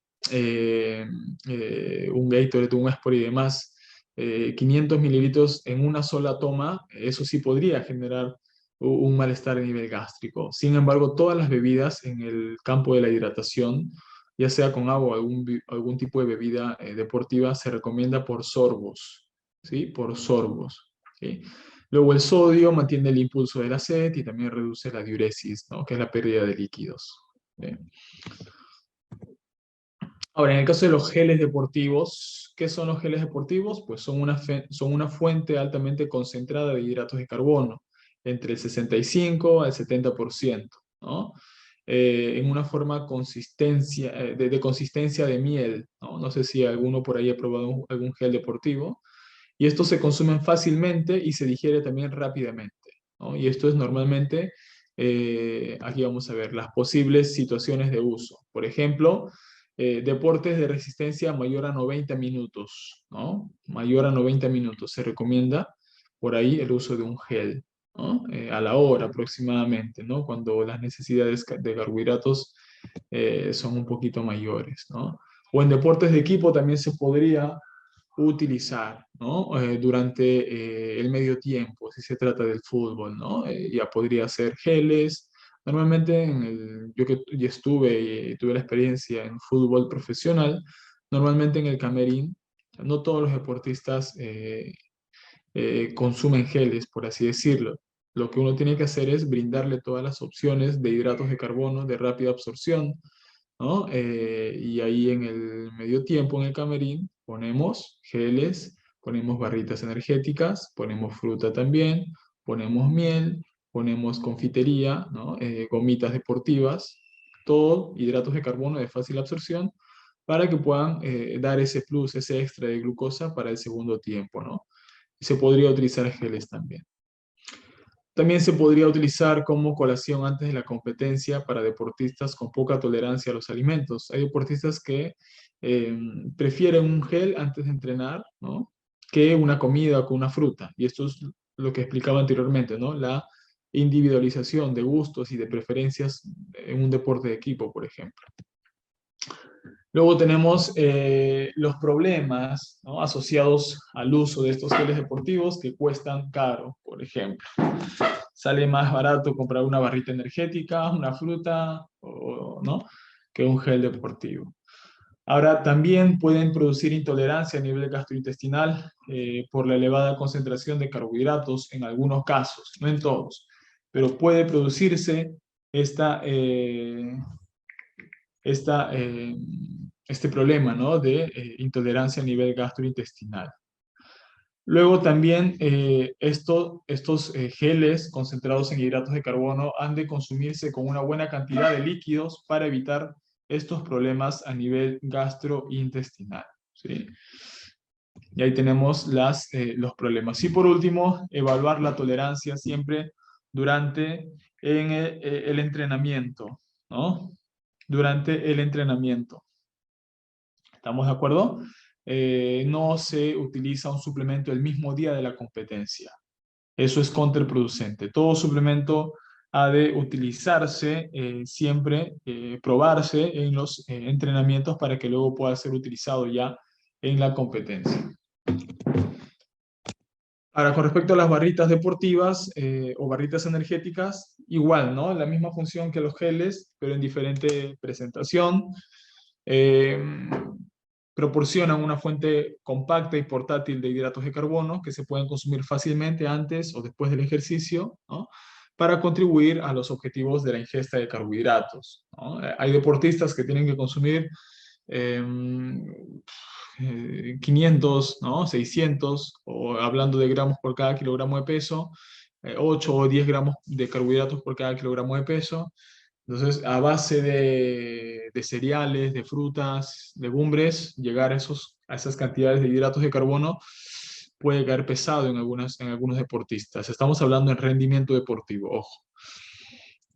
Gatorade, un Esport y demás, 500 mililitros en una sola toma, eso sí podría generar un malestar a nivel gástrico. Sin embargo, todas las bebidas en el campo de la hidratación, ya sea con agua o algún tipo de bebida deportiva, se recomienda por sorbos, ¿sí? Por sorbos, ¿sí? Luego el sodio mantiene el impulso de la sed y también reduce la diuresis, ¿no? Que es la pérdida de líquidos. ¿Sí? Ahora, en el caso de los geles deportivos, ¿qué son los geles deportivos? Pues son una fuente altamente concentrada de hidratos de carbono, entre el 65 al 70%, ¿no? En una forma de consistencia de miel, ¿no? No sé si alguno por ahí ha probado algún gel deportivo. Y estos se consumen fácilmente y se digiere también rápidamente, ¿no? Y esto es normalmente, aquí vamos a ver las posibles situaciones de uso. Por ejemplo, deportes de resistencia mayor a 90 minutos, ¿no? Mayor a 90 minutos. Se recomienda por ahí el uso de un gel. ¿no? A la hora aproximadamente, ¿no? Cuando las necesidades de carbohidratos son un poquito mayores, ¿no? O en deportes de equipo también se podría utilizar, ¿no? Durante el medio tiempo, si se trata del fútbol, ¿no? Ya podría ser geles. Normalmente, yo que ya estuve y tuve la experiencia en fútbol profesional, normalmente en el camerín, no todos los deportistas consumen geles, por así decirlo. Lo que uno tiene que hacer es brindarle todas las opciones de hidratos de carbono de rápida absorción, ¿no? Y ahí en el medio tiempo, en el camerín, ponemos geles, ponemos barritas energéticas, ponemos fruta también, ponemos miel, ponemos confitería, ¿no? Gomitas deportivas, todo hidratos de carbono de fácil absorción para que puedan dar ese plus, ese extra de glucosa para el segundo tiempo, ¿no? Se podría utilizar geles también. También se podría utilizar como colación antes de la competencia para deportistas con poca tolerancia a los alimentos. Hay deportistas que prefieren un gel antes de entrenar, ¿no? Que una comida o con una fruta. Y esto es lo que explicaba anteriormente, ¿no? La individualización de gustos y de preferencias en un deporte de equipo, por ejemplo. Luego tenemos los problemas, ¿no? Asociados al uso de estos geles deportivos que cuestan caro, por ejemplo. Sale más barato comprar una barrita energética, una fruta, ¿no? Que un gel deportivo. Ahora, también pueden producir intolerancia a nivel gastrointestinal por la elevada concentración de carbohidratos en algunos casos, no en todos, pero puede producirse esta, esta, este problema, ¿no? De intolerancia a nivel gastrointestinal. Luego también estos geles concentrados en hidratos de carbono han de consumirse con una buena cantidad de líquidos para evitar estos problemas a nivel gastrointestinal, ¿sí? Y ahí tenemos los problemas. Y por último, evaluar la tolerancia siempre durante el entrenamiento, ¿no? Durante el entrenamiento. ¿Estamos de acuerdo? No se utiliza un suplemento el mismo día de la competencia. Eso es contraproducente. Todo suplemento ha de utilizarse siempre, probarse en los entrenamientos para que luego pueda ser utilizado ya en la competencia. Ahora, con respecto a las barritas deportivas o barritas energéticas, igual, ¿no? La misma función que los geles, pero en diferente presentación. Eh, Proporcionan una fuente compacta y portátil de hidratos de carbono que se pueden consumir fácilmente antes o después del ejercicio, ¿no? Para contribuir a los objetivos de la ingesta de carbohidratos, ¿no? Hay deportistas que tienen que consumir 500, ¿no? 600, o hablando de gramos por cada kilogramo de peso, 8 o 10 gramos de carbohidratos por cada kilogramo de peso. Entonces, a base de cereales, de frutas, legumbres, llegar a esas cantidades de hidratos de carbono puede caer pesado en algunos deportistas. Estamos hablando en rendimiento deportivo, ojo.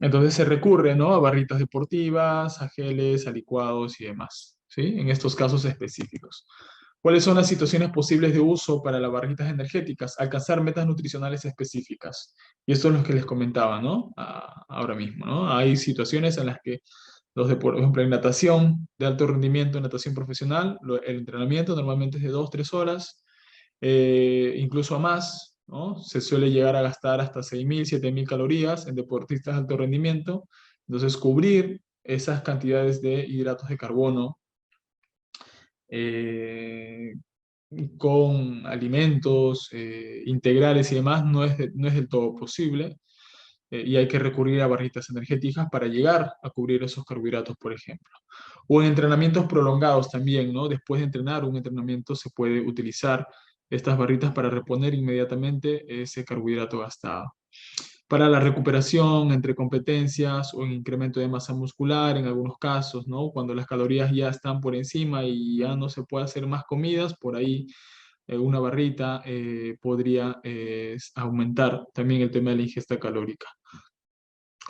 Entonces se recurre, ¿no? A barritas deportivas, a geles, a licuados y demás, ¿sí? En estos casos específicos. ¿Cuáles son las situaciones posibles de uso para las barritas energéticas? Alcanzar metas nutricionales específicas. Y esto es lo que les comentaba, ¿no? Ahora mismo, ¿no? Hay situaciones en las que los deportes, por ejemplo, en natación de alto rendimiento, natación profesional, el entrenamiento normalmente es de 2, 3 horas, incluso a más, ¿no? Se suele llegar a gastar hasta 6.000, 7.000 calorías en deportistas de alto rendimiento. Entonces, cubrir esas cantidades de hidratos de carbono eh, con alimentos integrales y demás no es del todo posible, y hay que recurrir a barritas energéticas para llegar a cubrir esos carbohidratos, por ejemplo. O en entrenamientos prolongados también, ¿no? Después de entrenar un entrenamiento se puede utilizar estas barritas para reponer inmediatamente ese carbohidrato gastado. Para la recuperación entre competencias o en incremento de masa muscular en algunos casos, ¿no? Cuando las calorías ya están por encima y ya no se puede hacer más comidas, por ahí una barrita podría aumentar también el tema de la ingesta calórica.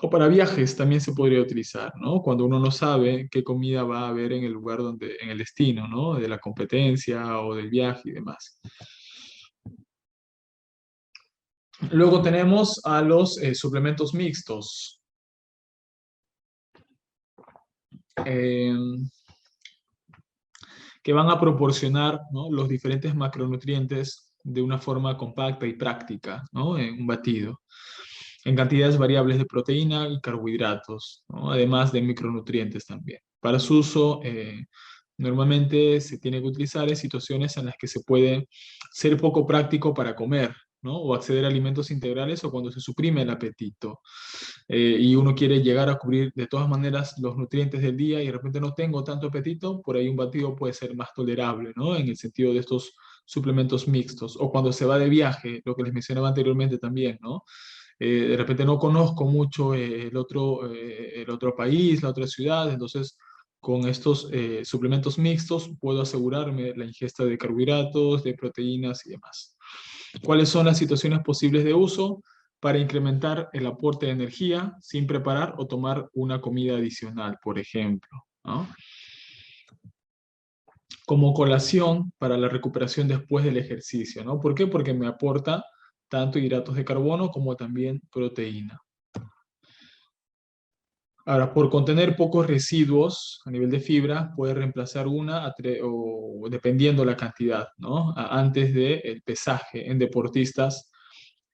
O para viajes también se podría utilizar, ¿no? Cuando uno no sabe qué comida va a haber en el lugar donde, en el destino, ¿no? De la competencia o del viaje y demás. Luego tenemos a los suplementos mixtos. eh, que van a proporcionar, ¿no?, los diferentes macronutrientes de una forma compacta y práctica, ¿no?, en un batido, en cantidades variables de proteína y carbohidratos, ¿no?, además de micronutrientes también. Para su uso, normalmente se tiene que utilizar en situaciones en las que se puede ser poco práctico para comer, ¿no?, o acceder a alimentos integrales, o cuando se suprime el apetito y uno quiere llegar a cubrir de todas maneras los nutrientes del día y de repente no tengo tanto apetito, por ahí un batido puede ser más tolerable, ¿no? En el sentido de estos suplementos mixtos. O cuando se va de viaje, lo que les mencionaba anteriormente también, ¿no? De repente no conozco mucho el otro país, la otra ciudad, entonces con estos suplementos mixtos puedo asegurarme la ingesta de carbohidratos, de proteínas y demás. ¿Cuáles son las situaciones posibles de uso? Para incrementar el aporte de energía sin preparar o tomar una comida adicional, por ejemplo, ¿no? Como colación para la recuperación después del ejercicio, ¿no? ¿Por qué? Porque me aporta tanto hidratos de carbono como también proteína. Ahora, por contener pocos residuos a nivel de fibra, puede reemplazar una o dependiendo la cantidad, ¿no? Antes del pesaje en deportistas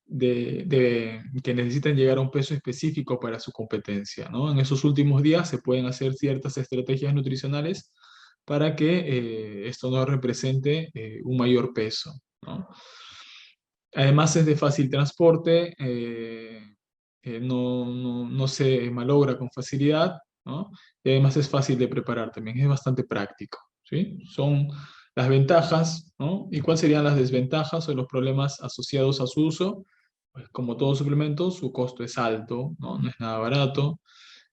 que necesitan llegar a un peso específico para su competencia, ¿no? En esos últimos días se pueden hacer ciertas estrategias nutricionales para que esto no represente un mayor peso, ¿no? Además es de fácil transporte, no se malogra con facilidad, ¿no? Y además es fácil de preparar también, es bastante práctico, ¿sí? Son las ventajas, ¿no? ¿Y cuáles serían las desventajas o los problemas asociados a su uso? Pues como todo suplemento, su costo es alto, ¿no? No es nada barato.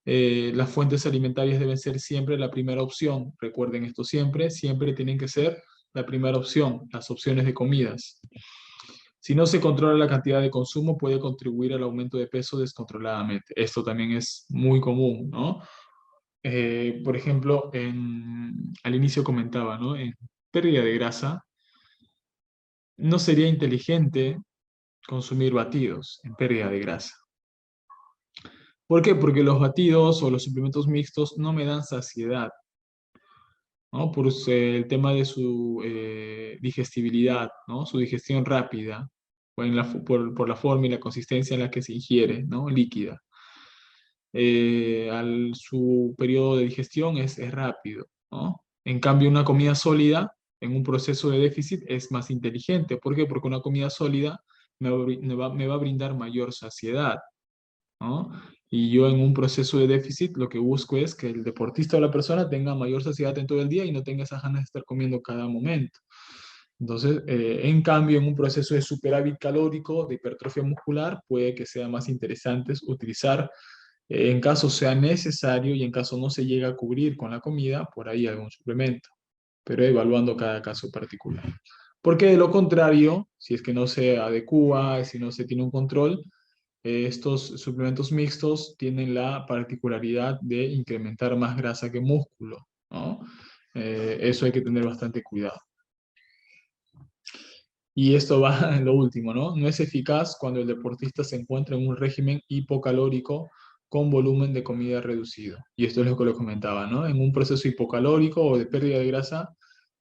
Las fuentes alimentarias deben ser siempre la primera opción. Recuerden esto siempre, siempre tienen que ser la primera opción, las opciones de comidas. Si no se controla la cantidad de consumo, puede contribuir al aumento de peso descontroladamente. Esto también es muy común, ¿no? Por ejemplo, al inicio comentaba, ¿no? En pérdida de grasa, no sería inteligente consumir batidos en pérdida de grasa. ¿Por qué? Porque los batidos o los suplementos mixtos no me dan saciedad, ¿no? Por el tema de su digestibilidad, ¿no? Su digestión rápida, por la forma y la consistencia en la que se ingiere, ¿no? Líquida. Su periodo de digestión es rápido, ¿no? En cambio, una comida sólida en un proceso de déficit es más inteligente. ¿Por qué? Porque una comida sólida me va a brindar mayor saciedad, ¿no? Y yo en un proceso de déficit lo que busco es que el deportista o la persona tenga mayor saciedad en todo el día y no tenga esas ganas de estar comiendo cada momento. Entonces, en cambio, en un proceso de superávit calórico, de hipertrofia muscular, puede que sea más interesante utilizar, en caso sea necesario y en caso no se llegue a cubrir con la comida, por ahí algún suplemento, pero evaluando cada caso particular. Porque de lo contrario, si es que no se adecúa, si no se tiene un control, estos suplementos mixtos tienen la particularidad de incrementar más grasa que músculo, ¿no? Eso hay que tener bastante cuidado. Y esto va en lo último, ¿no? No es eficaz cuando el deportista se encuentra en un régimen hipocalórico con volumen de comida reducido. Y esto es lo que lo comentaba, ¿no? En un proceso hipocalórico o de pérdida de grasa,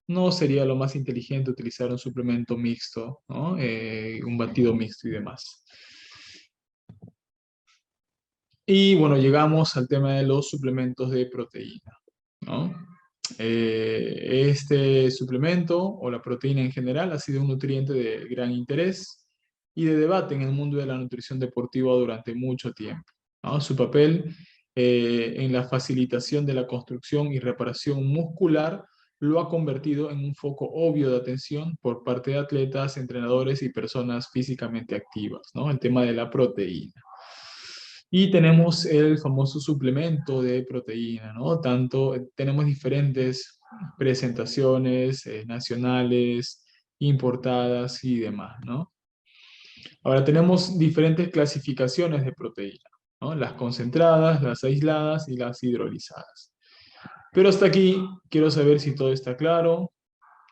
no sería lo más inteligente utilizar un suplemento mixto, ¿no? Un batido mixto y demás. Y bueno, llegamos al tema de los suplementos de proteína, ¿no? Este suplemento o la proteína en general ha sido un nutriente de gran interés y de debate en el mundo de la nutrición deportiva durante mucho tiempo, ¿no? Su papel en la facilitación de la construcción y reparación muscular lo ha convertido en un foco obvio de atención por parte de atletas, entrenadores y personas físicamente activas, ¿no? El tema de la proteína. Y tenemos el famoso suplemento de proteína, ¿no? Tenemos diferentes presentaciones nacionales, importadas y demás, ¿no? Ahora tenemos diferentes clasificaciones de proteína, ¿no? Las concentradas, las aisladas y las hidrolizadas. Pero hasta aquí quiero saber si todo está claro.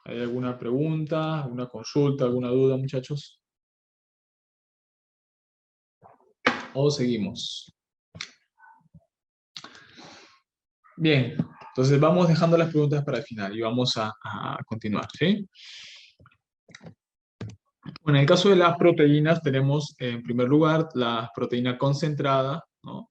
¿Hay alguna pregunta, alguna consulta, alguna duda, muchachos? ¿O seguimos? Bien, entonces vamos dejando las preguntas para el final y vamos a continuar, ¿sí? Bueno, en el caso de las proteínas tenemos en primer lugar la proteína concentrada, ¿no?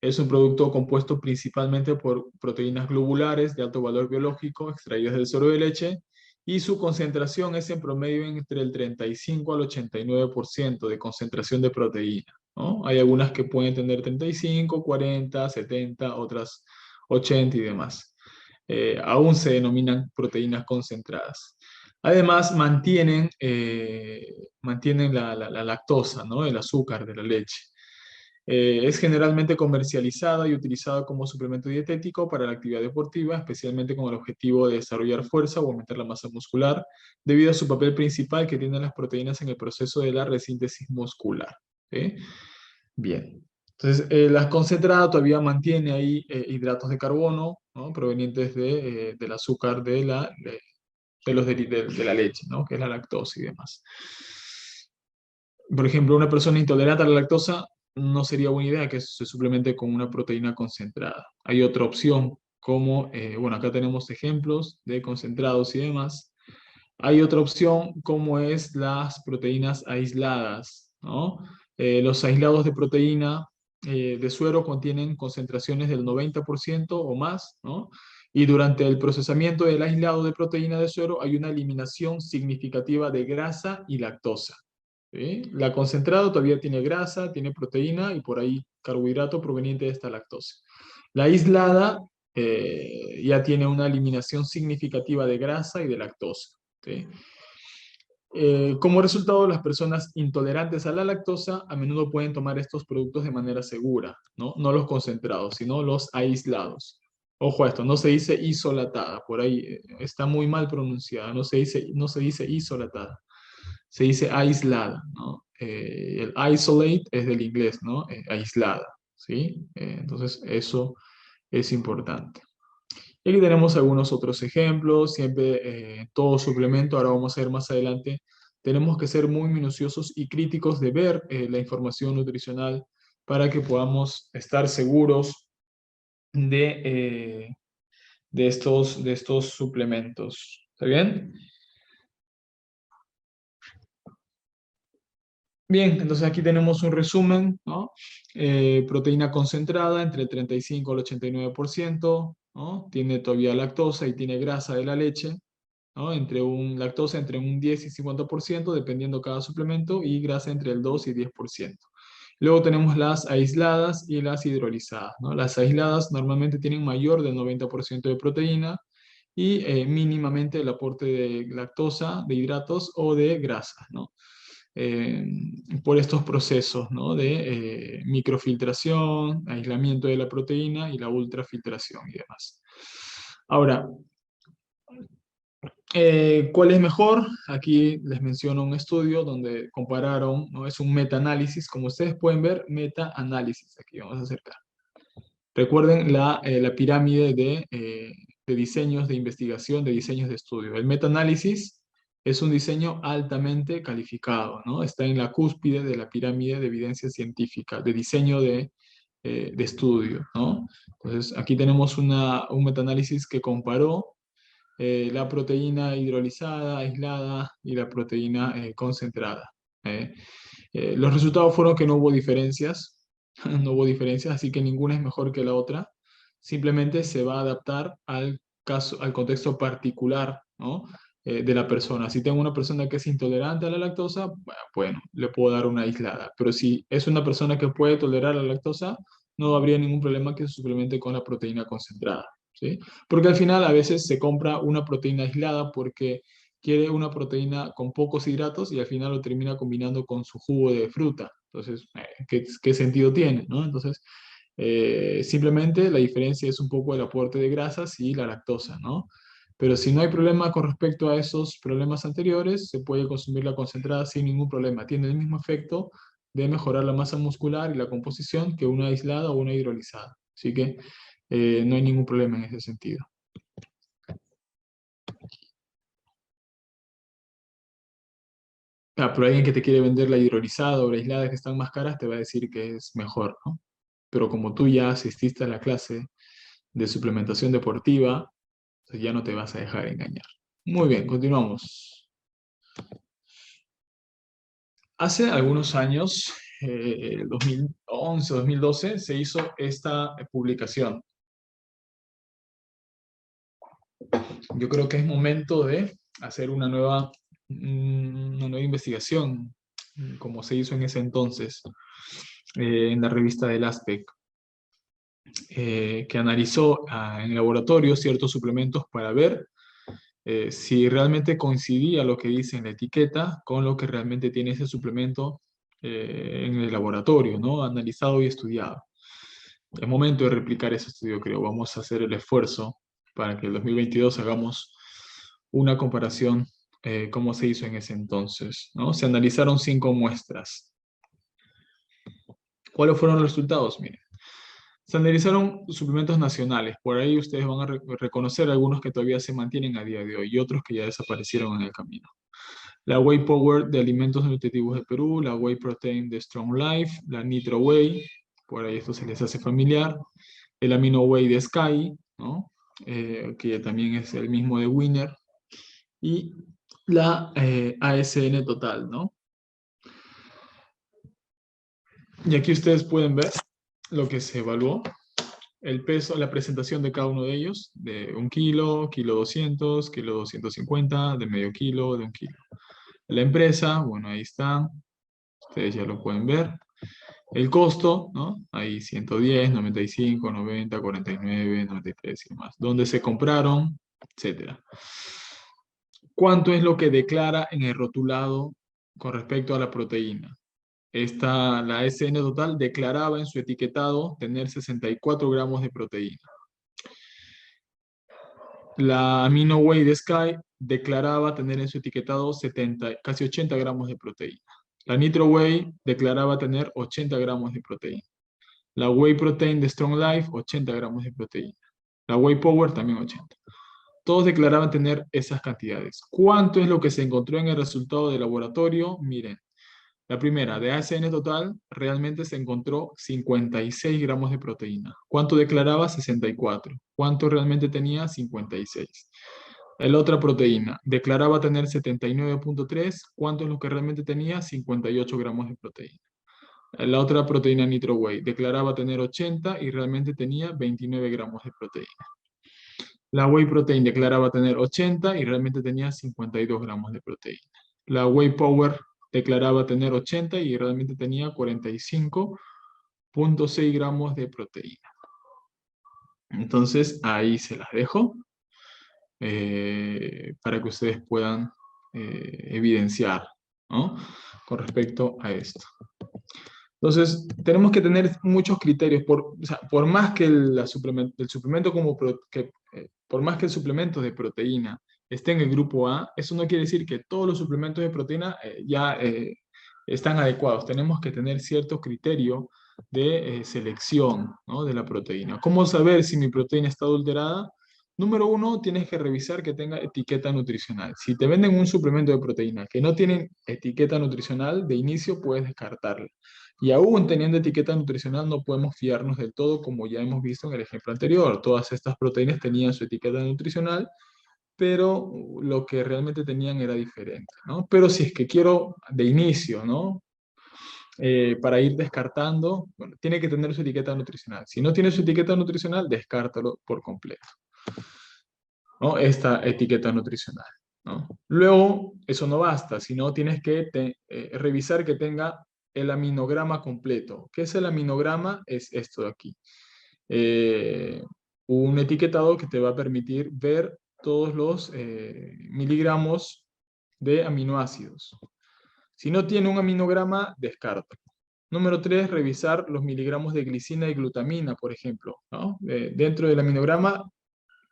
Es un producto compuesto principalmente por proteínas globulares de alto valor biológico extraídas del suero de leche y su concentración es en promedio entre el 35 al 89% de concentración de proteína, ¿no? Hay algunas que pueden tener 35, 40, 70, otras 80 y demás. Aún se denominan proteínas concentradas. Además, mantienen la lactosa, ¿no? El azúcar de la leche. Es generalmente comercializada y utilizada como suplemento dietético para la actividad deportiva, especialmente con el objetivo de desarrollar fuerza o aumentar la masa muscular, debido a su papel principal que tienen las proteínas en el proceso de la resíntesis muscular. ¿Sí? Bien. Entonces, las concentradas todavía mantiene ahí hidratos de carbono, ¿no? Provenientes del azúcar de la leche, ¿no? Que es la lactosa y demás. Por ejemplo, una persona intolerante a la lactosa no sería buena idea que se suplemente con una proteína concentrada. Hay otra opción, como, bueno, acá tenemos ejemplos de concentrados y demás. Hay otra opción, como es las proteínas aisladas, ¿no? Los aislados de proteína de suero contienen concentraciones del 90% o más, ¿no? Y durante el procesamiento del aislado de proteína de suero hay una eliminación significativa de grasa y lactosa. ¿Sí? La concentrada todavía tiene grasa, tiene proteína y por ahí carbohidrato proveniente de esta lactosa. La aislada ya tiene una eliminación significativa de grasa y de lactosa. ¿Sí? Como resultado, las personas intolerantes a la lactosa a menudo pueden tomar estos productos de manera segura, ¿no? No los concentrados, sino los aislados. Ojo a esto, no se dice isolatada, por ahí está muy mal pronunciada, no se dice isolatada, se dice aislada, ¿no? El isolate es del inglés, ¿no? Aislada, ¿sí? Entonces, eso es importante. Y aquí tenemos algunos otros ejemplos, siempre todo suplemento, ahora vamos a ver más adelante, tenemos que ser muy minuciosos y críticos de ver la información nutricional para que podamos estar seguros de, de estos suplementos. ¿Está bien? Bien, entonces aquí tenemos un resumen, ¿no? Proteína concentrada entre el 35 al 89%, ¿no? Tiene todavía lactosa y tiene grasa de la leche, ¿no? Lactosa entre un 10 y 50%, dependiendo cada suplemento, y grasa entre el 2 y 10%. Luego tenemos las aisladas y las hidrolizadas, ¿no? Las aisladas normalmente tienen mayor del 90% de proteína y mínimamente el aporte de lactosa, de hidratos o de grasas, ¿no? eh, por estos procesos, ¿no? De microfiltración, aislamiento de la proteína y la ultrafiltración y demás. Ahora, ¿cuál es mejor? Aquí les menciono un estudio donde compararon, ¿no? Es un metaanálisis, como ustedes pueden ver, metaanálisis, aquí vamos a acercar. Recuerden la pirámide de diseños de investigación, de diseños de estudio. El metaanálisis es un diseño altamente calificado, ¿no? Está en la cúspide de la pirámide de evidencia científica, de diseño de estudio, ¿no? Entonces, aquí tenemos un metaanálisis que comparó la proteína hidrolizada, aislada y la proteína concentrada. ¿eh? Los resultados fueron que no hubo diferencias, no hubo diferencias, así que ninguna es mejor que la otra. Simplemente se va a adaptar al caso, al contexto particular, ¿no? De la persona. Si tengo una persona que es intolerante a la lactosa, bueno, le puedo dar una aislada. Pero si es una persona que puede tolerar la lactosa, no habría ningún problema que se suplemente con la proteína concentrada, ¿sí? Porque al final a veces se compra una proteína aislada porque quiere una proteína con pocos hidratos y al final lo termina combinando con su jugo de fruta. Entonces, ¿qué sentido tiene, no? Entonces, simplemente la diferencia es un poco el aporte de grasas y la lactosa, ¿no? Pero si no hay problema con respecto a esos problemas anteriores, se puede consumir la concentrada sin ningún problema. Tiene el mismo efecto de mejorar la masa muscular y la composición que una aislada o una hidrolizada. Así que no hay ningún problema en ese sentido. Ah, pero alguien que te quiere vender la hidrolizada o la aislada que están más caras te va a decir que es mejor, ¿no? Pero como tú ya asististe a la clase de suplementación deportiva, pues ya no te vas a dejar engañar. Muy bien, continuamos. Hace algunos años, 2011, 2012, se hizo esta publicación. Yo creo que es momento de hacer una nueva investigación, como se hizo en ese entonces, en la revista del ASPEC, que analizó en laboratorio ciertos suplementos para ver si realmente coincidía lo que dice en la etiqueta con lo que realmente tiene ese suplemento en el laboratorio, ¿no? Analizado y estudiado. Es momento de replicar ese estudio, creo. Vamos a hacer el esfuerzo para que en el 2022 hagamos una comparación como se hizo en ese entonces, ¿no? Se analizaron 5 muestras. ¿Cuáles fueron los resultados? Miren, se analizaron suplementos nacionales. Por ahí ustedes van a reconocer algunos que todavía se mantienen a día de hoy y otros que ya desaparecieron en el camino. La Whey Power de Alimentos Nutritivos de Perú, la Whey Protein de Strong Life, la Nitro Whey, por ahí esto se les hace familiar, el Amino Whey de Sky, ¿no? Que también es el mismo de Winner, y la ASN Total, ¿no? Y aquí ustedes pueden ver lo que se evaluó, el peso, la presentación de cada uno de ellos, de 1 kilo, kilo 200, kilo 250, de medio kilo, de 1 kilo. La empresa, bueno, ahí está, ustedes ya lo pueden ver. El costo, ¿no? Ahí 110, 95, 90, 49, 93 y demás. ¿Dónde se compraron? Etcétera. ¿Cuánto es lo que declara en el rotulado con respecto a la proteína? La SN total declaraba en su etiquetado tener 64 gramos de proteína. La Amino Whey de Sky declaraba tener en su etiquetado 70, casi 80 gramos de proteína. La Nitro Whey declaraba tener 80 gramos de proteína. La Whey Protein de Strong Life, 80 gramos de proteína. La Whey Power también 80. Todos declaraban tener esas cantidades. ¿Cuánto es lo que se encontró en el resultado de laboratorio? Miren, la primera, de ASN total, realmente se encontró 56 gramos de proteína. ¿Cuánto declaraba? 64. ¿Cuánto realmente tenía? 56. La otra proteína, declaraba tener 79.3. ¿Cuánto es lo que realmente tenía? 58 gramos de proteína. La otra proteína Nitro Whey, declaraba tener 80 y realmente tenía 29 gramos de proteína. La Whey Protein declaraba tener 80 y realmente tenía 52 gramos de proteína. La Whey Power declaraba tener 80 y realmente tenía 45.6 gramos de proteína. Entonces, ahí se las dejo para que ustedes puedan evidenciar, ¿no? Con respecto a esto. Entonces, tenemos que tener muchos criterios. O sea, por más que el suplemento por más que el suplemento de proteína esté en el grupo A, eso no quiere decir que todos los suplementos de proteína ya están adecuados. Tenemos que tener cierto criterio de selección, ¿no? De la proteína. ¿Cómo saber si mi proteína está adulterada? Número uno, tienes que revisar que tenga etiqueta nutricional. Si te venden un suplemento de proteína que no tiene etiqueta nutricional, de inicio puedes descartarlo. Y aún teniendo etiqueta nutricional no podemos fiarnos del todo, como ya hemos visto en el ejemplo anterior. Todas estas proteínas tenían su etiqueta nutricional, pero lo que realmente tenían era diferente, ¿no? Pero si es que quiero de inicio, ¿no? Para ir descartando, bueno, tiene que tener su etiqueta nutricional. Si no tiene su etiqueta nutricional, descártalo por completo, ¿no? Esta etiqueta nutricional, ¿no? Luego, eso no basta, sino tienes que revisar que tenga el aminograma completo. ¿Qué es el aminograma? Es esto de aquí. Eh, un etiquetado que te va a permitir ver todos los miligramos de aminoácidos. Si no tiene un aminograma, descarta. Número 3, revisar los miligramos de glicina y glutamina, por ejemplo, ¿no? Dentro del aminograma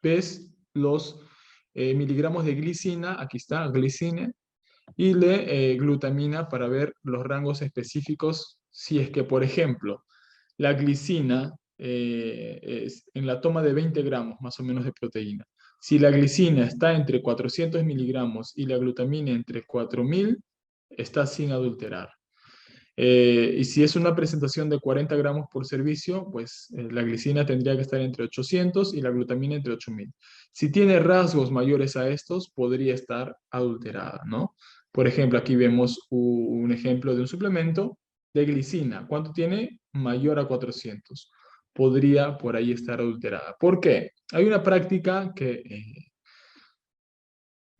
ves los miligramos de glicina, aquí está, glicina, y de glutamina para ver los rangos específicos, si es que, por ejemplo, la glicina es en la toma de 20 gramos más o menos de proteína. Si la glicina está entre 400 miligramos y la glutamina entre 4000, está sin adulterar. Y si es una presentación de 40 gramos por servicio, pues la glicina tendría que estar entre 800 y la glutamina entre 8000. Si tiene rasgos mayores a estos, podría estar adulterada, ¿no? Por ejemplo, aquí vemos un ejemplo de un suplemento de glicina. ¿Cuánto tiene? Mayor a 400. Podría por ahí estar adulterada. ¿Por qué? Hay una práctica que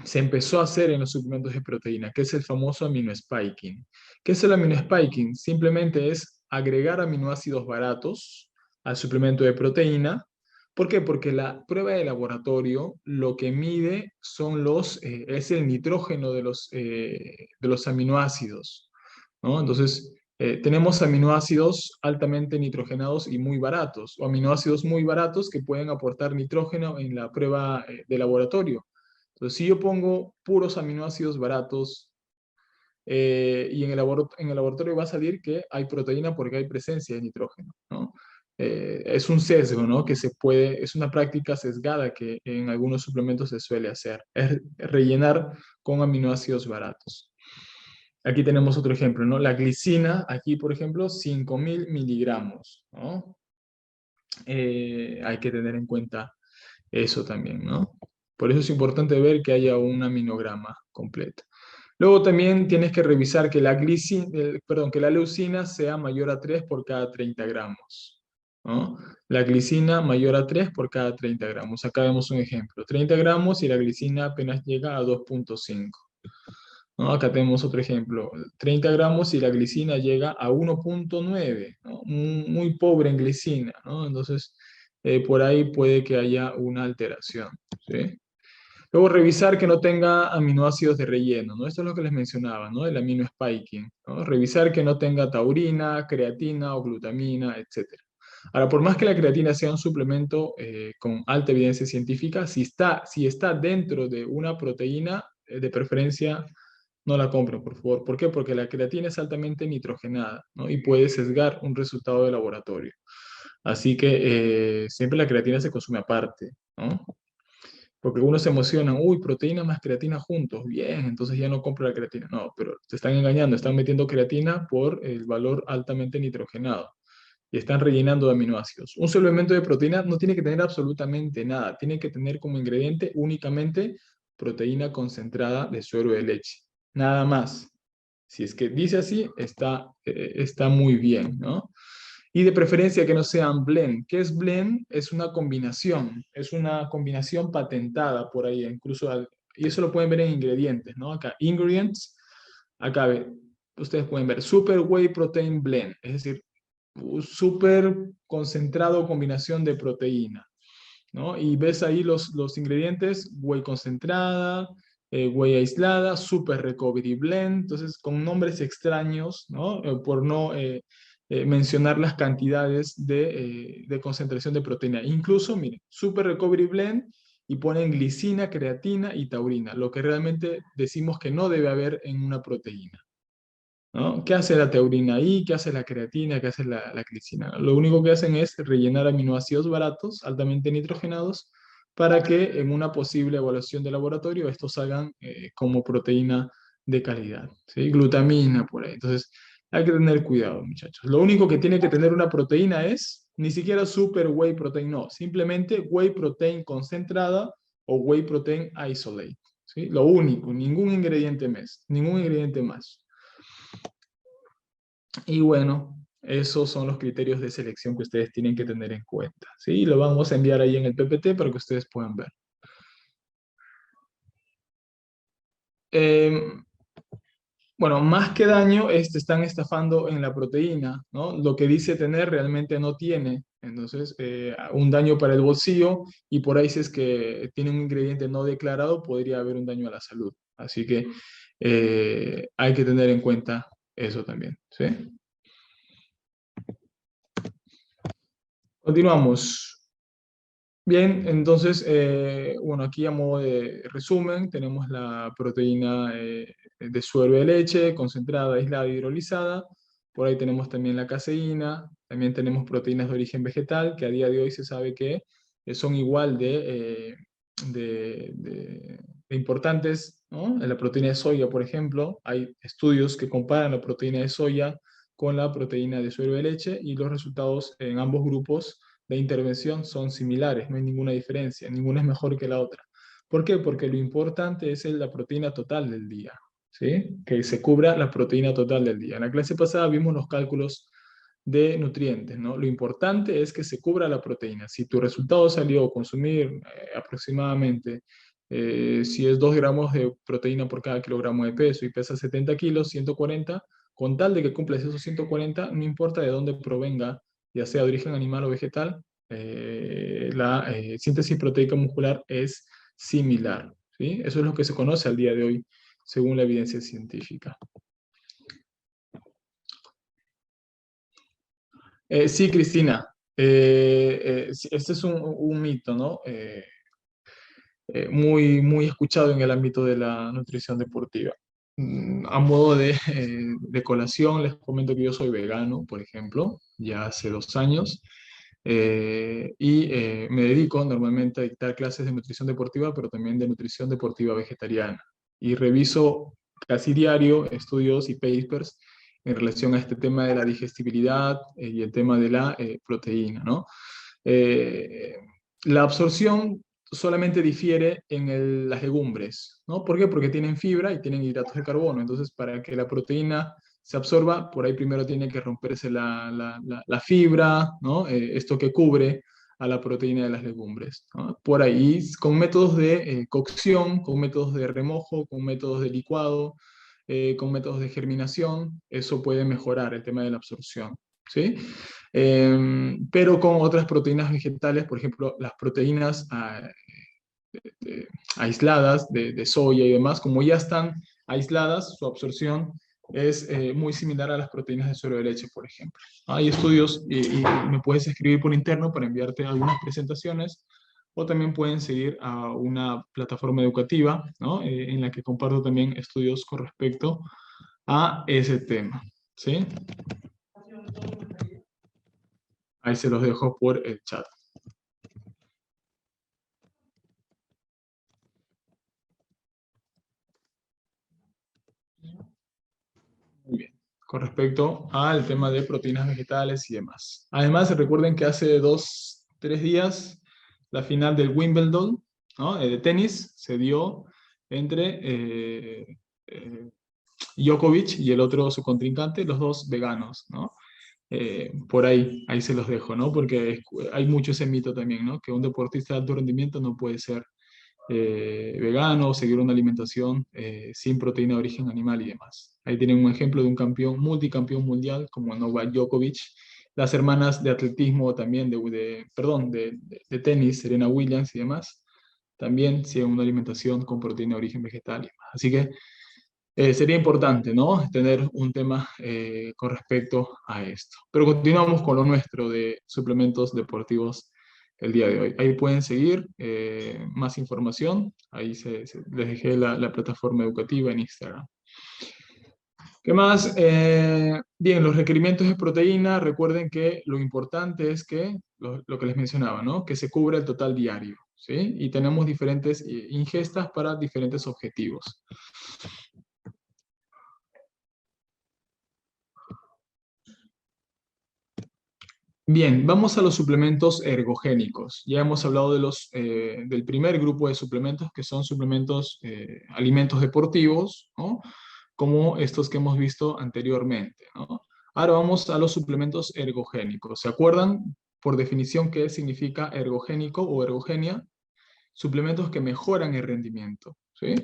se empezó a hacer en los suplementos de proteína, que es el famoso aminospiking. ¿Qué es el aminospiking? Simplemente es agregar aminoácidos baratos al suplemento de proteína. ¿Por qué? Porque la prueba de laboratorio lo que mide es el nitrógeno de los aminoácidos, ¿no? Entonces, tenemos aminoácidos altamente nitrogenados y muy baratos, o aminoácidos muy baratos que pueden aportar nitrógeno en la prueba de laboratorio. Entonces, si yo pongo puros aminoácidos baratos y en el laboratorio va a salir que hay proteína porque hay presencia de nitrógeno, ¿no? Es un sesgo, ¿no? Es una práctica sesgada que en algunos suplementos se suele hacer, es rellenar con aminoácidos baratos. Aquí tenemos otro ejemplo, ¿no? La glicina, aquí por ejemplo, 5000 miligramos, ¿no? Hay que tener en cuenta eso también, ¿no? Por eso es importante ver que haya un aminograma completo. Luego también tienes que revisar que que la leucina sea mayor a 3 por cada 30 gramos, ¿no? La glicina mayor a 3 por cada 30 gramos. Acá vemos un ejemplo, 30 gramos y la glicina apenas llega a 2,5. ¿No? Acá tenemos otro ejemplo, 30 gramos y la glicina llega a 1,9, ¿no? Muy pobre en glicina, ¿no? Entonces, por ahí puede que haya una alteración, ¿sí? Luego, revisar que no tenga aminoácidos de relleno, ¿no? Esto es lo que les mencionaba, ¿no? El amino spiking, ¿no? Revisar que no tenga taurina, creatina o glutamina, etcétera. Ahora, por más que la creatina sea un suplemento con alta evidencia científica, si está dentro de una proteína, de preferencia, no la compren, por favor. ¿Por qué? Porque la creatina es altamente nitrogenada, ¿no? Y puede sesgar un resultado de laboratorio. Así que siempre la creatina se consume aparte, ¿no? Porque uno se emociona, uy, proteína más creatina juntos, bien, entonces ya no compro la creatina. No, pero te están engañando, están metiendo creatina por el valor altamente nitrogenado y están rellenando de aminoácidos. Un suplemento de proteína no tiene que tener absolutamente nada, tiene que tener como ingrediente únicamente proteína concentrada de suero de leche, nada más. Si es que dice así, está muy bien, ¿no? Y de preferencia que no sean blend. ¿Qué es blend? Es una combinación patentada por ahí, y eso lo pueden ver en ingredientes, ¿no? Acá, ingredients, acá ustedes pueden ver Super Whey Protein Blend, es decir, un súper concentrado combinación de proteína, ¿no? Y ves ahí los ingredientes, whey concentrada, whey aislada, super recovery blend, entonces con nombres extraños, ¿no? Por no mencionar las cantidades de concentración de proteína. Incluso, miren, super recovery blend y ponen glicina, creatina y taurina, lo que realmente decimos que no debe haber en una proteína, ¿no? ¿Qué hace la taurina ahí? ¿Qué hace la creatina? ¿Qué hace la glicina? Lo único que hacen es rellenar aminoácidos baratos, altamente nitrogenados, para que en una posible evaluación de laboratorio estos salgan como proteína de calidad, ¿sí? Glutamina por ahí. Entonces, hay que tener cuidado, muchachos. Lo único que tiene que tener una proteína es, ni siquiera super whey protein, no, simplemente whey protein concentrada o whey protein isolate, ¿sí? Lo único, ningún ingrediente más. Y bueno, esos son los criterios de selección que ustedes tienen que tener en cuenta, ¿sí? Lo vamos a enviar ahí en el PPT para que ustedes puedan ver. Eh, bueno, más que daño, están estafando en la proteína, ¿no? Lo que dice tener realmente no tiene. Entonces, un daño para el bolsillo y por ahí si es que tiene un ingrediente no declarado, podría haber un daño a la salud. Así que hay que tener en cuenta eso también, ¿sí? Continuamos. Bien, entonces, bueno, aquí a modo de resumen, tenemos la proteína de suero de leche, concentrada, aislada, hidrolizada. Por ahí tenemos también la caseína, también tenemos proteínas de origen vegetal, que a día de hoy se sabe que son igual de importantes ¿no? En la proteína de soya, por ejemplo, hay estudios que comparan la proteína de soya con la proteína de suero de leche y los resultados en ambos grupos de intervención son similares, no hay ninguna diferencia, ninguna es mejor que la otra. ¿Por qué? Porque lo importante es la proteína total del día, ¿sí? Que se cubra la proteína total del día. En la clase pasada vimos los cálculos de nutrientes, ¿no? Lo importante es que se cubra la proteína. Si tu resultado salió consumir aproximadamente, si es 2 gramos de proteína por cada kilogramo de peso y pesa 70 kilos, 140, con tal de que cumplas esos 140, no importa de dónde provenga, ya sea de origen animal o vegetal, la síntesis proteica muscular es similar, ¿sí? Eso es lo que se conoce al día de hoy, según la evidencia científica. Sí, Cristina. Sí, este es un mito, ¿no? Muy escuchado en el ámbito de la nutrición deportiva. A modo de colación, les comento que yo soy vegano, por ejemplo, ya hace 2 años, y me dedico normalmente a dictar clases de nutrición deportiva, pero también de nutrición deportiva vegetariana. Y reviso casi diario estudios y papers en relación a este tema de la digestibilidad y el tema de la proteína, ¿no? Eh, la absorción solamente difiere en las legumbres, ¿no? ¿Por qué? Porque tienen fibra y tienen hidratos de carbono. Entonces, para que la proteína se absorba, por ahí primero tiene que romperse la fibra, ¿no? Esto que cubre a la proteína de las legumbres, ¿no? Por ahí, con métodos de cocción, con métodos de remojo, con métodos de licuado, con métodos de germinación, eso puede mejorar el tema de la absorción, ¿sí? Pero con otras proteínas vegetales, por ejemplo, las proteínas aisladas de soya y demás, como ya están aisladas, su absorción es muy similar a las proteínas de suero de leche, por ejemplo. Hay estudios y me puedes escribir por interno para enviarte algunas presentaciones o también pueden seguir a una plataforma educativa, ¿no? En la que comparto también estudios con respecto a ese tema, ¿sí? Ahí se los dejo por el chat. Muy bien. Con respecto al tema de proteínas vegetales y demás. Además, recuerden que hace 2, 3 días la final del Wimbledon, ¿no? De tenis se dio entre eh, Djokovic y el otro su contrincante, los dos veganos, ¿no? Por ahí se los dejo, ¿no? Porque hay mucho ese mito también, ¿no? Que un deportista de alto rendimiento no puede ser vegano, seguir una alimentación sin proteína de origen animal y demás. Ahí tienen un ejemplo de un campeón, multicampeón mundial como Novak Djokovic, las hermanas de atletismo también, perdón, de tenis, Serena Williams y demás, también siguen una alimentación con proteína de origen vegetal y demás. Así que sería importante, ¿no? Tener un tema con respecto a esto. Pero continuamos con lo nuestro de suplementos deportivos el día de hoy. Ahí pueden seguir más información. Ahí les dejé la plataforma educativa en Instagram. ¿Qué más? Bien, los requerimientos de proteína, recuerden que lo importante es que, lo que les mencionaba, ¿no? Que se cubra el total diario, ¿sí? Y tenemos diferentes ingestas para diferentes objetivos. Bien, vamos a los suplementos ergogénicos. Ya hemos hablado del primer grupo de suplementos, que son suplementos, alimentos deportivos, ¿no? Como estos que hemos visto anteriormente, ¿no? Ahora vamos a los suplementos ergogénicos. ¿Se acuerdan, por definición, qué significa ergogénico o ergogenia? Suplementos que mejoran el rendimiento, ¿sí?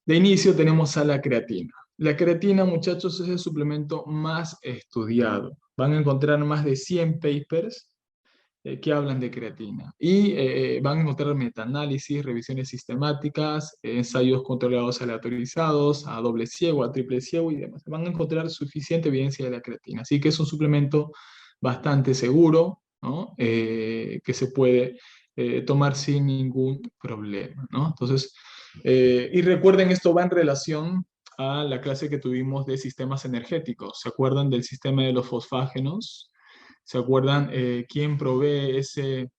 De inicio tenemos a la creatina. La creatina, muchachos, es el suplemento más estudiado. Van a encontrar más de 100 papers que hablan de creatina. Y van a encontrar metaanálisis, revisiones sistemáticas, ensayos controlados aleatorizados, a doble ciego, a triple ciego y demás. Van a encontrar suficiente evidencia de la creatina. Así que es un suplemento bastante seguro, ¿no? Que se puede tomar sin ningún problema, ¿no? Entonces, y recuerden, esto va en relación a la clase que tuvimos de sistemas energéticos. ¿Se acuerdan del sistema de los fosfágenos? ¿Se acuerdan quién provee ese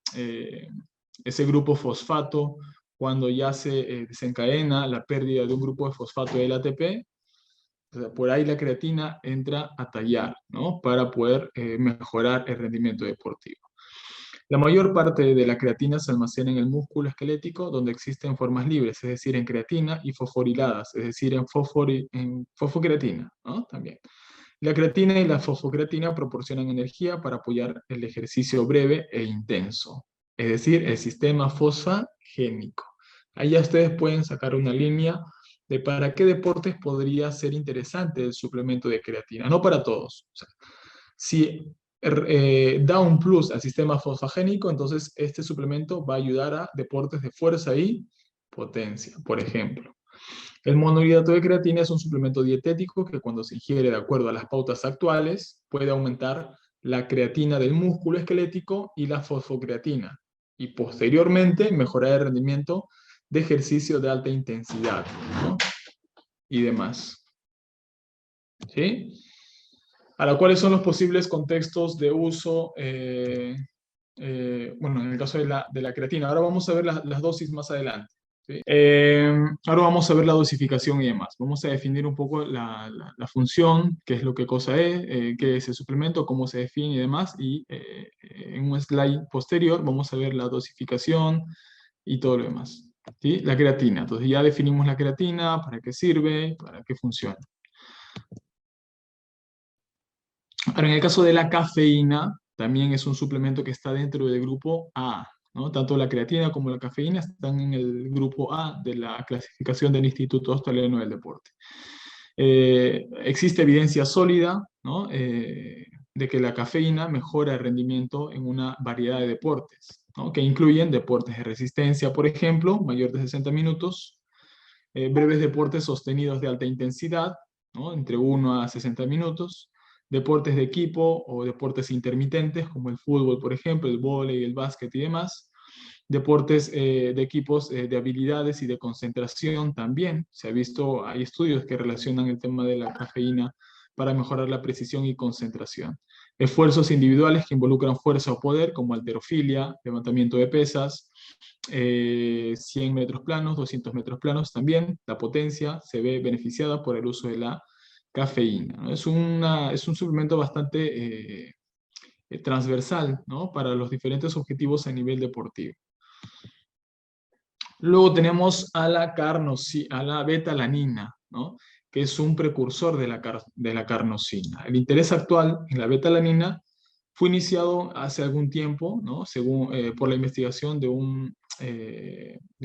grupo fosfato cuando ya se desencadena la pérdida de un grupo de fosfato del ATP. O sea, por ahí la creatina entra a tallar, ¿no? Para poder mejorar el rendimiento deportivo. La mayor parte de la creatina se almacena en el músculo esquelético, donde existen formas libres, es decir, en creatina, y fosforiladas, es decir, en fosfocreatina, ¿no? También. La creatina y la fosfocreatina proporcionan energía para apoyar el ejercicio breve e intenso, es decir, el sistema fosfagénico. Ahí ya ustedes pueden sacar una línea de para qué deportes podría ser interesante el suplemento de creatina. No para todos. O sea, si da un plus al sistema fosfagénico, entonces este suplemento va a ayudar a deportes de fuerza y potencia, por ejemplo. El monohidrato de creatina es un suplemento dietético que cuando se ingiere de acuerdo a las pautas actuales puede aumentar la creatina del músculo esquelético y la fosfocreatina y posteriormente mejorar el rendimiento de ejercicio de alta intensidad, ¿no? Y demás. ¿Sí? Ahora, ¿cuáles son los posibles contextos de uso? Bueno, en el caso de la creatina. Ahora vamos a ver las dosis más adelante. ¿Sí? Ahora vamos a ver la dosificación y demás. Vamos a definir un poco la función, qué es lo que cosa es, qué es el suplemento, cómo se define y demás. Y en un slide posterior vamos a ver la dosificación y todo lo demás. ¿Sí? La creatina. Entonces ya definimos la creatina, para qué sirve, para qué funciona. Ahora, en el caso de la cafeína, también es un suplemento que está dentro del grupo A, ¿no? Tanto la creatina como la cafeína están en el grupo A de la clasificación del Instituto Australiano del Deporte. Existe evidencia sólida, ¿no? De que la cafeína mejora el rendimiento en una variedad de deportes, ¿no? Que incluyen deportes de resistencia, por ejemplo, mayor de 60 minutos, breves deportes sostenidos de alta intensidad, ¿no? Entre 1 a 60 minutos, deportes de equipo o deportes intermitentes como el fútbol, por ejemplo, el vóley, el básquet y demás, deportes de equipos de habilidades y de concentración también. Se ha visto, hay estudios que relacionan el tema de la cafeína para mejorar la precisión y concentración. Esfuerzos individuales que involucran fuerza o poder, como halterofilia, levantamiento de pesas, 100 metros planos, 200 metros planos también. La potencia se ve beneficiada por el uso de la cafeína, ¿no? Es un suplemento bastante transversal, ¿no? Para los diferentes objetivos a nivel deportivo. Luego tenemos a a la betalanina, ¿no? Que es un precursor de la carnosina. El interés actual en la betalanina fue iniciado hace algún tiempo, ¿no? Por la investigación de un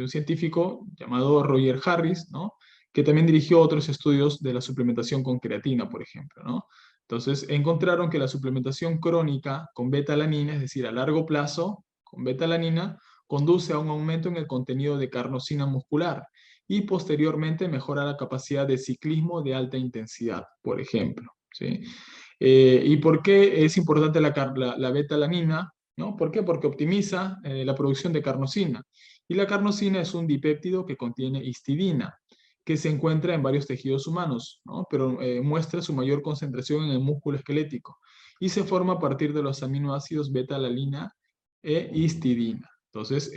científico llamado Roger Harris, ¿no? Que también dirigió otros estudios de la suplementación con creatina, por ejemplo, ¿no? Entonces, encontraron que la suplementación crónica con betalanina, es decir, a largo plazo, con betalanina, conduce a un aumento en el contenido de carnosina muscular y posteriormente mejora la capacidad de ciclismo de alta intensidad, por ejemplo, ¿sí? ¿Y por qué es importante la betalanina? ¿No? ¿Por qué? Porque optimiza la producción de carnosina. Y la carnosina es un dipéptido que contiene histidina, que se encuentra en varios tejidos humanos, ¿no? Pero muestra su mayor concentración en el músculo esquelético y se forma a partir de los aminoácidos betalanina e histidina. Entonces,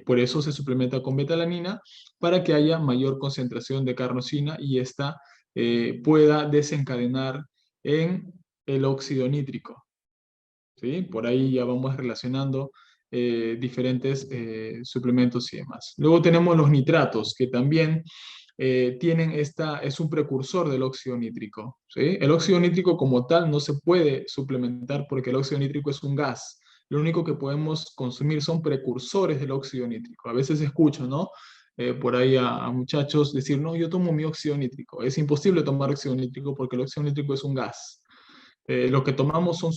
por eso se suplementa con betalanina para que haya mayor concentración de carnosina y esta pueda desencadenar en el óxido nítrico. ¿Sí? Por ahí ya vamos relacionando diferentes suplementos y demás. Luego tenemos los nitratos, que también es un precursor del óxido nítrico. ¿Sí? El óxido nítrico como tal no se puede suplementar porque el óxido nítrico es un gas. Lo único que podemos consumir son precursores del óxido nítrico. A veces escucho, ¿no? Por ahí a muchachos decir, no, yo tomo mi óxido nítrico. Es imposible tomar óxido nítrico porque el óxido nítrico es un gas. Lo que tomamos son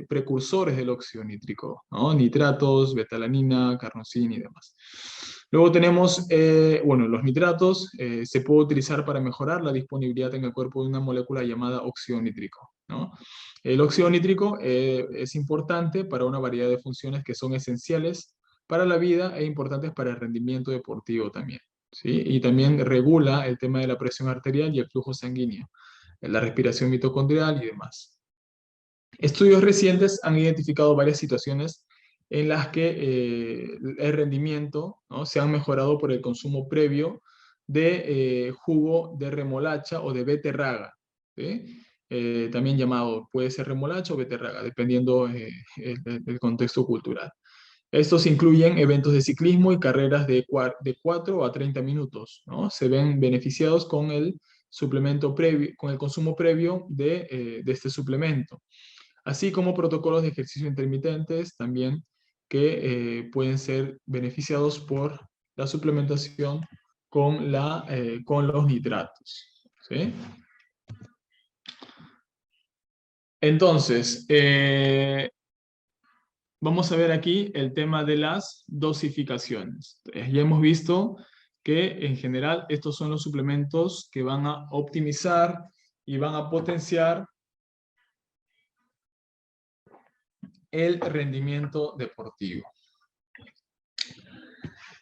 precursores del óxido nítrico, ¿no? Nitratos, betalanina, carnosina y demás. Luego tenemos, bueno, los nitratos se puede utilizar para mejorar la disponibilidad en el cuerpo de una molécula llamada óxido nítrico, ¿no? El óxido nítrico es importante para una variedad de funciones que son esenciales para la vida e importantes para el rendimiento deportivo también, ¿sí? Y también regula el tema de la presión arterial y el flujo sanguíneo, la respiración mitocondrial y demás. Estudios recientes han identificado varias situaciones en las que el rendimiento, ¿no?, se han mejorado por el consumo previo de jugo de remolacha o de beterraga, ¿sí? También llamado, puede ser remolacha o beterraga, dependiendo del contexto cultural. Estos incluyen eventos de ciclismo y carreras de 4 a 30 minutos, ¿no? Se ven beneficiados con el suplemento previo, con el consumo previo de este suplemento, así como protocolos de ejercicio intermitentes también que pueden ser beneficiados por la suplementación con los nitratos, ¿sí? Entonces, vamos a ver aquí el tema de las dosificaciones. Ya hemos visto que en general estos son los suplementos que van a optimizar y van a potenciar el rendimiento deportivo.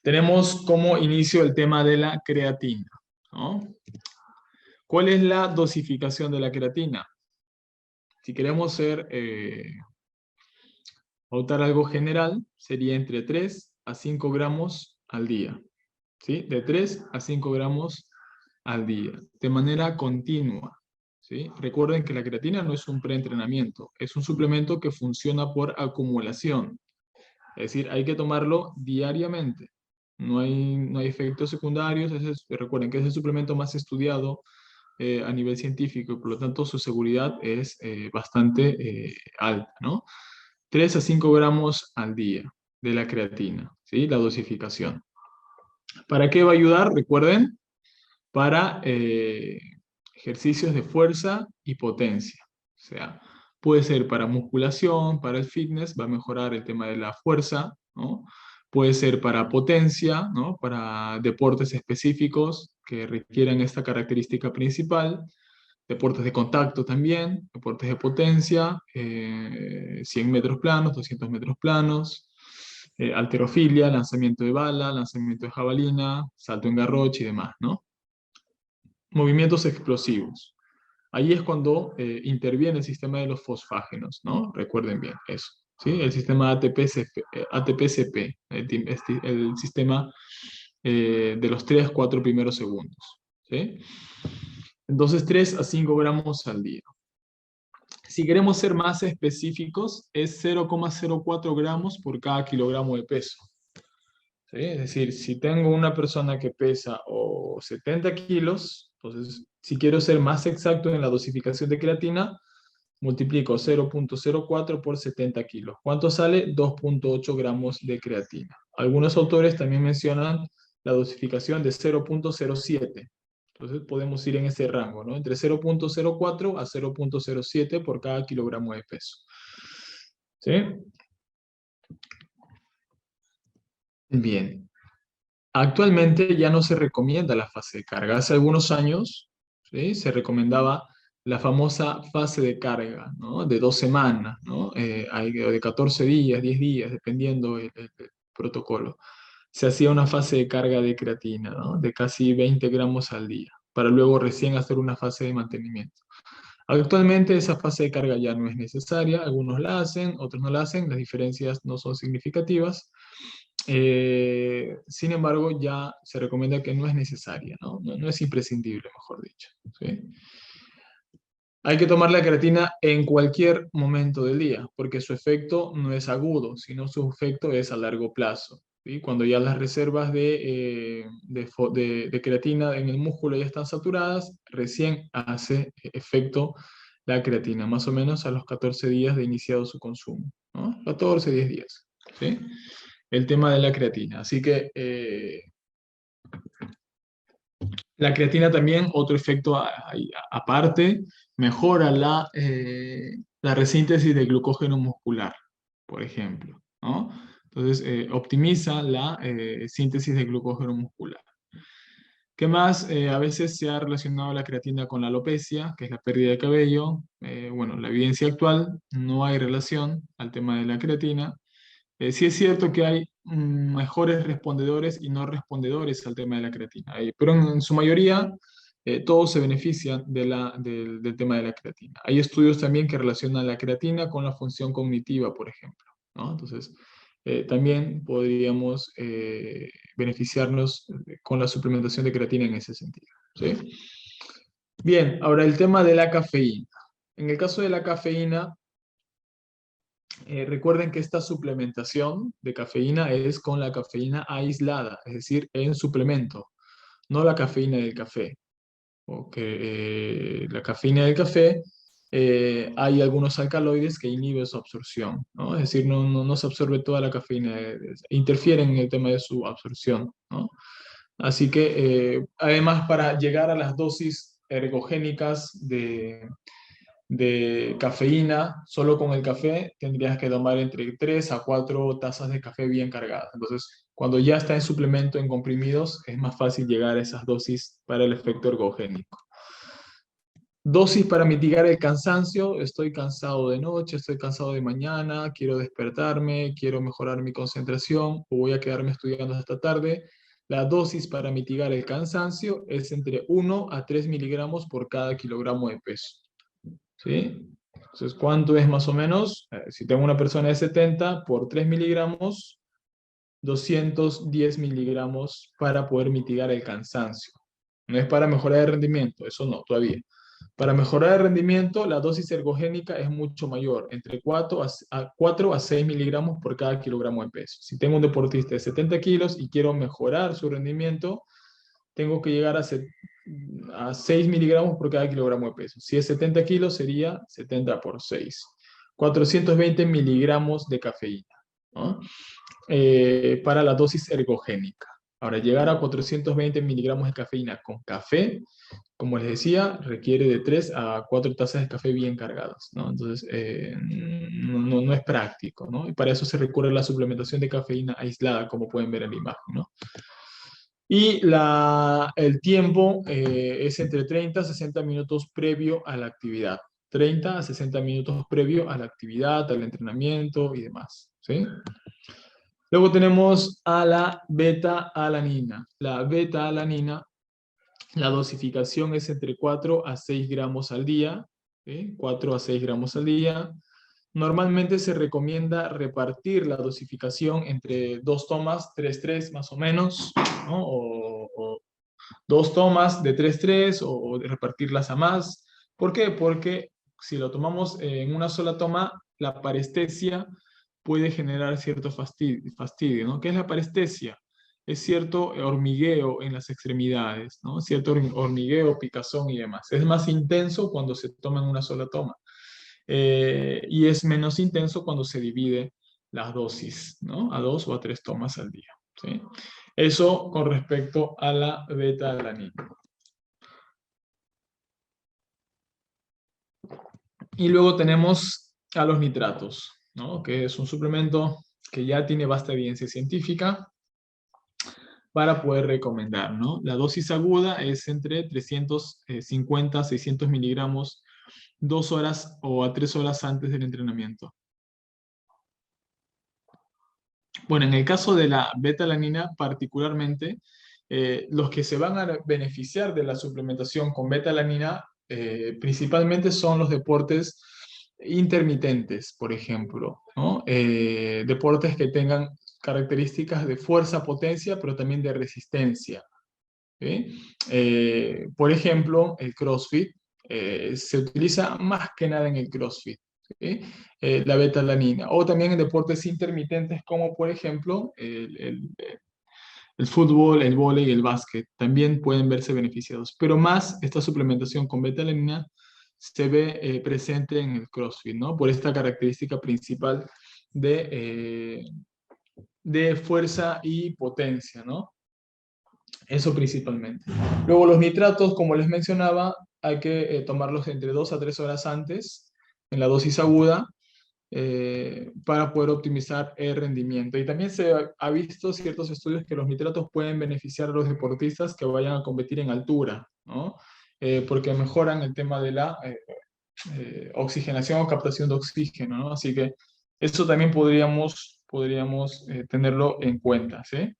Tenemos como inicio el tema de la creatina, ¿no? ¿Cuál es la dosificación de la creatina? Si queremos optar algo general, sería entre 3 a 5 gramos al día, ¿sí? De 3 a 5 gramos al día, de manera continua, ¿sí? Recuerden que la creatina no es un preentrenamiento, es un suplemento que funciona por acumulación. Es decir, hay que tomarlo diariamente. No hay efectos secundarios. Recuerden que es el suplemento más estudiado a nivel científico y por lo tanto su seguridad es bastante alta, ¿no? 3 a 5 gramos al día de la creatina, ¿sí? La dosificación. ¿Para qué va a ayudar? Recuerden, para ejercicios de fuerza y potencia. O sea, puede ser para musculación, para el fitness, va a mejorar el tema de la fuerza, ¿no? Puede ser para potencia, ¿no?, para deportes específicos que requieran esta característica principal, deportes de contacto también, deportes de potencia, 100 metros planos, 200 metros planos, halterofilia, lanzamiento de bala, lanzamiento de jabalina, salto en garrocha y demás, ¿no? Movimientos explosivos. Ahí es cuando interviene el sistema de los fosfágenos, ¿no? Recuerden bien eso, ¿sí? El sistema ATP-CP, el sistema de los 3 a 4 primeros segundos, ¿sí? Entonces, 3 a 5 gramos al día. Si queremos ser más específicos, es 0,04 gramos por cada kilogramo de peso, ¿sí? Es decir, si tengo una persona que pesa 70 kilos, entonces, si quiero ser más exacto en la dosificación de creatina, multiplico 0,04 por 70 kilos. ¿Cuánto sale? 2,8 gramos de creatina. Algunos autores también mencionan la dosificación de 0,07. Entonces podemos ir en ese rango, ¿no? Entre 0,04 a 0,07 por cada kilogramo de peso. ¿Sí? Bien. Actualmente ya no se recomienda la fase de carga. Hace algunos años, ¿sí?, se recomendaba la famosa fase de carga, ¿no?, de 2 semanas, ¿no? De 14 días, 10 días, dependiendo el protocolo. Se hacía una fase de carga de creatina, ¿no?, de casi 20 gramos al día, para luego recién hacer una fase de mantenimiento. Actualmente esa fase de carga ya no es necesaria, algunos la hacen, otros no la hacen, las diferencias no son significativas. Sin embargo, ya se recomienda que no es necesaria, ¿no? No es imprescindible, mejor dicho, ¿sí? Hay que tomar la creatina en cualquier momento del día, porque su efecto no es agudo, sino su efecto es a largo plazo, ¿sí? Cuando ya las reservas de creatina en el músculo ya están saturadas, recién hace efecto la creatina, más o menos a los 14 días de iniciado su consumo, ¿no? 14, 10 días, ¿sí? El tema de la creatina. Así que la creatina también, otro efecto aparte, mejora la resíntesis de glucógeno muscular, por ejemplo, ¿no? Entonces, optimiza la síntesis de glucógeno muscular. ¿Qué más? A veces se ha relacionado la creatina con la alopecia, que es la pérdida de cabello. Bueno, la evidencia actual, no hay relación al tema de la creatina. Sí es cierto que hay mejores respondedores y no respondedores al tema de la creatina, pero en su mayoría todos se benefician del tema de la creatina. Hay estudios también que relacionan la creatina con la función cognitiva, por ejemplo, ¿no? Entonces, también podríamos beneficiarnos con la suplementación de creatina en ese sentido. ¿Sí? Bien, ahora el tema de la cafeína. En el caso de la cafeína, recuerden que esta suplementación de cafeína es con la cafeína aislada, es decir, en suplemento, no la cafeína del café. La cafeína del café, hay algunos alcaloides que inhiben su absorción, ¿no? Es decir, no se absorbe toda la cafeína, interfieren en el tema de su absorción, ¿no? Así que, además, para llegar a las dosis ergogénicas de cafeína, solo con el café tendrías que tomar entre 3 a 4 tazas de café bien cargadas. Entonces, cuando ya está en suplemento, en comprimidos, es más fácil llegar a esas dosis para el efecto ergogénico. Dosis para mitigar el cansancio: estoy cansado de noche, estoy cansado de mañana, quiero despertarme, quiero mejorar mi concentración o voy a quedarme estudiando hasta tarde. La dosis para mitigar el cansancio es entre 1 a 3 miligramos por cada kilogramo de peso. ¿Sí? Entonces, ¿cuánto es más o menos? Si tengo una persona de 70 por 3 miligramos, 210 miligramos para poder mitigar el cansancio. No es para mejorar el rendimiento, eso no, todavía. Para mejorar el rendimiento, la dosis ergogénica es mucho mayor, entre 4 a 6 miligramos por cada kilogramo de peso. Si tengo un deportista de 70 kilos y quiero mejorar su rendimiento, tengo que llegar a 6 miligramos por cada kilogramo de peso. Si es 70 kilos, sería 70 por 6. 420 miligramos de cafeína, ¿no? Para la dosis ergogénica. Ahora, llegar a 420 miligramos de cafeína con café, como les decía, requiere de 3 a 4 tazas de café bien cargadas, ¿no? Entonces, no es práctico, ¿no? Y para eso se recurre a la suplementación de cafeína aislada, como pueden ver en la imagen, ¿no? Y el tiempo es entre 30 a 60 minutos previo a la actividad. 30 a 60 minutos previo a la actividad, al entrenamiento y demás, ¿sí? Luego tenemos a la beta-alanina. La beta-alanina, la dosificación es entre 4 a 6 gramos al día, ¿sí? 4 a 6 gramos al día. Normalmente se recomienda repartir la dosificación entre 2 tomas, 3-3 más o menos, ¿no? O 2 tomas de 3-3 o repartirlas a más. ¿Por qué? Porque si lo tomamos en una sola toma, la parestesia puede generar cierto fastidio, ¿no? ¿Qué es la parestesia? Es cierto hormigueo en las extremidades, ¿no? Cierto hormigueo, picazón y demás. Es más intenso cuando se toma en una sola toma. Y es menos intenso cuando se divide las dosis, ¿no? A 2 o a 3 tomas al día, ¿sí? Eso con respecto a la beta-alanina. Y luego tenemos a los nitratos, ¿no? Que es un suplemento que ya tiene vasta evidencia científica para poder recomendar, ¿no? La dosis aguda es entre 350 a 600 miligramos 2 horas o a 3 horas antes del entrenamiento. Bueno, en el caso de la beta-alanina particularmente, los que se van a beneficiar de la suplementación con beta-alanina principalmente son los deportes intermitentes, por ejemplo, ¿no? Deportes que tengan características de fuerza, potencia, pero también de resistencia, ¿sí? Por ejemplo, el CrossFit se utiliza más que nada en el CrossFit, ¿sí? La beta-alanina, o también en deportes intermitentes como por ejemplo el fútbol, el vóley y el básquet, también pueden verse beneficiados, pero más esta suplementación con beta-alanina se ve presente en el CrossFit, ¿no? Por esta característica principal de fuerza y potencia, ¿no? Eso principalmente. Luego los nitratos, como les mencionaba, hay que tomarlos entre 2 a 3 horas antes, en la dosis aguda, para poder optimizar el rendimiento. Y también se ha visto ciertos estudios que los nitratos pueden beneficiar a los deportistas que vayan a competir en altura, ¿no? Porque mejoran el tema de la oxigenación o captación de oxígeno, ¿no? Así que eso también podríamos tenerlo en cuenta, ¿sí?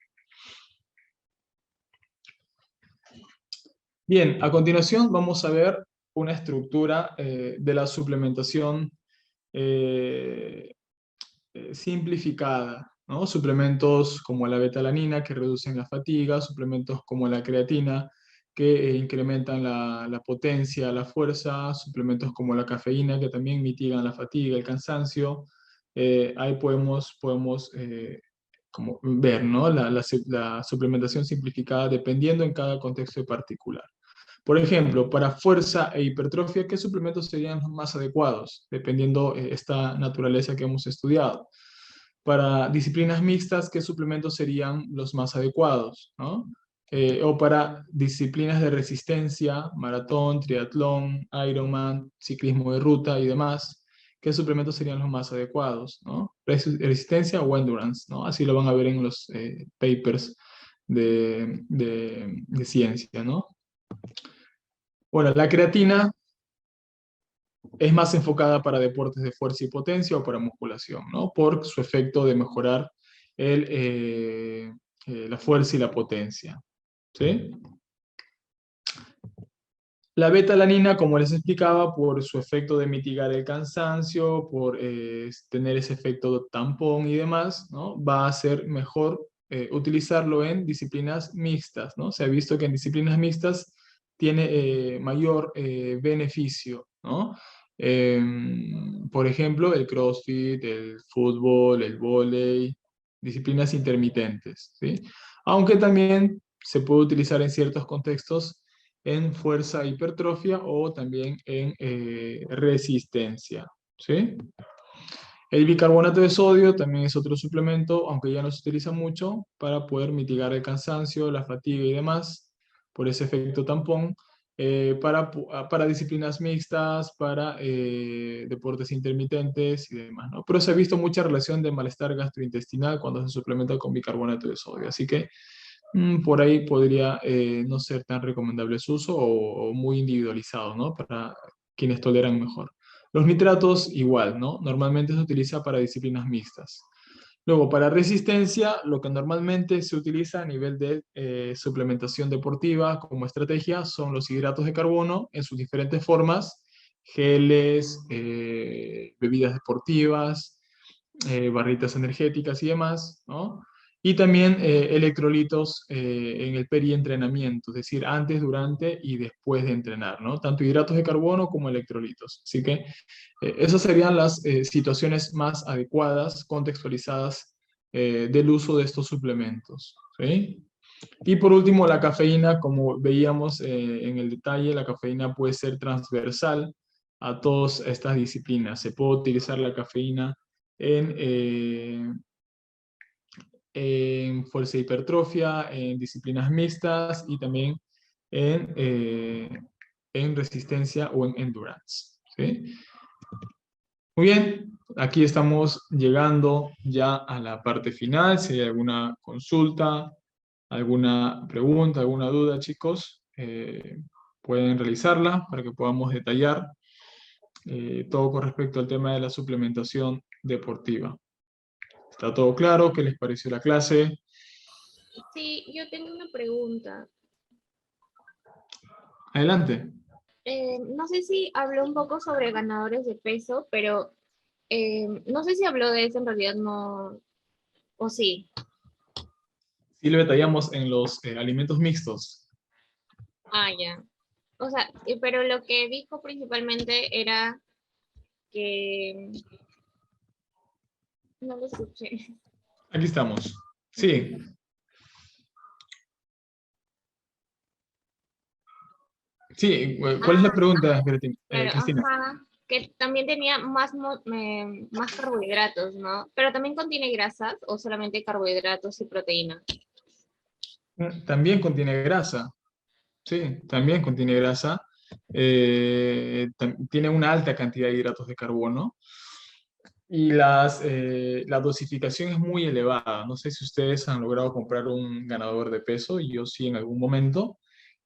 Bien, a continuación vamos a ver una estructura de la suplementación eh, simplificada, ¿no? Suplementos como la betalanina que reducen la fatiga, suplementos como la creatina que incrementan la potencia, la fuerza, suplementos como la cafeína que también mitigan la fatiga, el cansancio. Ahí podemos como ver, ¿no? La suplementación simplificada dependiendo en cada contexto particular. Por ejemplo, para fuerza e hipertrofia, ¿qué suplementos serían los más adecuados? Dependiendo esta naturaleza que hemos estudiado. Para disciplinas mixtas, ¿qué suplementos serían los más adecuados? ¿No? O para disciplinas de resistencia, maratón, triatlón, Ironman, ciclismo de ruta y demás, ¿qué suplementos serían los más adecuados? ¿No? Resistencia o endurance, ¿no? Así lo van a ver en los papers de ciencia, ¿no? Bueno, la creatina es más enfocada para deportes de fuerza y potencia o para musculación, ¿no? Por su efecto de mejorar la fuerza y la potencia, ¿sí? La betalanina, como les explicaba, por su efecto de mitigar el cansancio, por tener ese efecto tampón y demás, ¿no? Va a ser mejor utilizarlo en disciplinas mixtas, ¿no? Se ha visto que en disciplinas mixtas tiene mayor beneficio, ¿no? Por ejemplo, el CrossFit, el fútbol, el vóley, disciplinas intermitentes, ¿sí? Aunque también se puede utilizar en ciertos contextos en fuerza e hipertrofia o también en resistencia, ¿sí? El bicarbonato de sodio también es otro suplemento, aunque ya no se utiliza mucho, para poder mitigar el cansancio, la fatiga y demás, por ese efecto tampón, para disciplinas mixtas, para deportes intermitentes y demás, ¿no? Pero se ha visto mucha relación de malestar gastrointestinal cuando se suplementa con bicarbonato de sodio, así que por ahí podría no ser tan recomendable su uso o muy individualizado, ¿no? Para quienes toleran mejor. Los nitratos igual, ¿no? Normalmente se utiliza para disciplinas mixtas. Luego, para resistencia, lo que normalmente se utiliza a nivel de suplementación deportiva como estrategia son los hidratos de carbono en sus diferentes formas, geles, bebidas deportivas, barritas energéticas y demás, ¿no? Y también electrolitos en el perientrenamiento, es decir, antes, durante y después de entrenar, ¿no? Tanto hidratos de carbono como electrolitos. Así que esas serían las situaciones más adecuadas, contextualizadas del uso de estos suplementos, ¿sí? Y por último, la cafeína, como veíamos en el detalle, la cafeína puede ser transversal a todas estas disciplinas. Se puede utilizar la cafeína en, en fuerza e hipertrofia, en disciplinas mixtas y también en resistencia o en endurance, ¿sí? Muy bien, aquí estamos llegando ya a la parte final. Si hay alguna consulta, alguna pregunta, alguna duda, chicos, pueden realizarla para que podamos detallar todo con respecto al tema de la suplementación deportiva. ¿Está todo claro? ¿Qué les pareció la clase? Sí, yo tengo una pregunta. Adelante. No sé si habló un poco sobre ganadores de peso, pero no sé si habló de eso, en realidad no, o sí. Sí lo detallamos en los alimentos mixtos. Ah, ya. O sea, pero lo que dijo principalmente era que no lo escuché. Aquí estamos. Sí, sí. ¿Cuál es la Ah, pregunta, claro, Cristina? ajá. Que también tenía más, más carbohidratos, ¿no? Pero también contiene grasas o solamente carbohidratos y proteínas. También contiene grasa. Sí, también contiene grasa. Tiene una alta cantidad de hidratos de carbono. Y la dosificación es muy elevada. No sé si ustedes han logrado comprar un ganador de peso, yo sí en algún momento,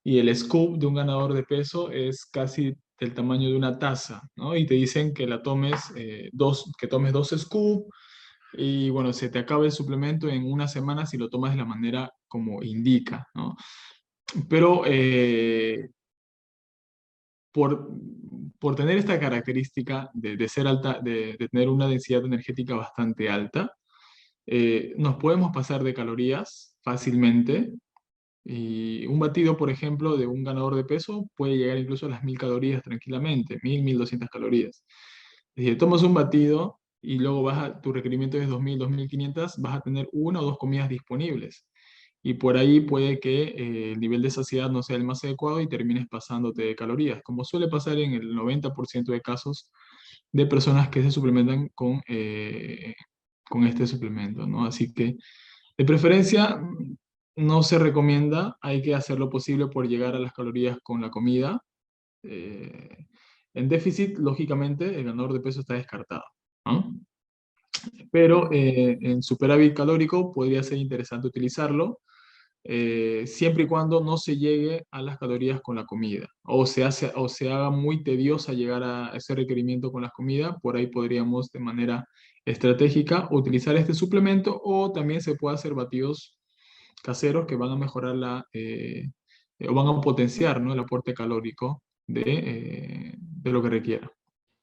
y el scoop de un ganador de peso es casi del tamaño de una taza, ¿no? Y te dicen que que tomes dos scoops y bueno, se te acaba el suplemento en una semana si lo tomas de la manera como indica, ¿no? Pero por, por tener esta característica de ser alta, de tener una densidad energética bastante alta, nos podemos pasar de calorías fácilmente. Y un batido, por ejemplo, de un ganador de peso puede llegar incluso a las 1000 calorías tranquilamente, 1200 calorías. Si tomas un batido y luego tu requerimiento es 2500, vas a tener una o dos comidas disponibles. Y por ahí puede que el nivel de saciedad no sea el más adecuado y termines pasándote de calorías, como suele pasar en el 90% de casos de personas que se suplementan con este suplemento, ¿no? Así que, de preferencia, no se recomienda, hay que hacer lo posible por llegar a las calorías con la comida. Eh, en déficit, lógicamente, el ganador de peso está descartado, ¿no? Pero en superávit calórico podría ser interesante utilizarlo, siempre y cuando no se llegue a las calorías con la comida, o se haga muy tediosa llegar a ese requerimiento con la comida. Por ahí podríamos de manera estratégica utilizar este suplemento, o también se puede hacer batidos caseros que van a mejorar o van a potenciar, ¿no?, el aporte calórico de lo que requiera.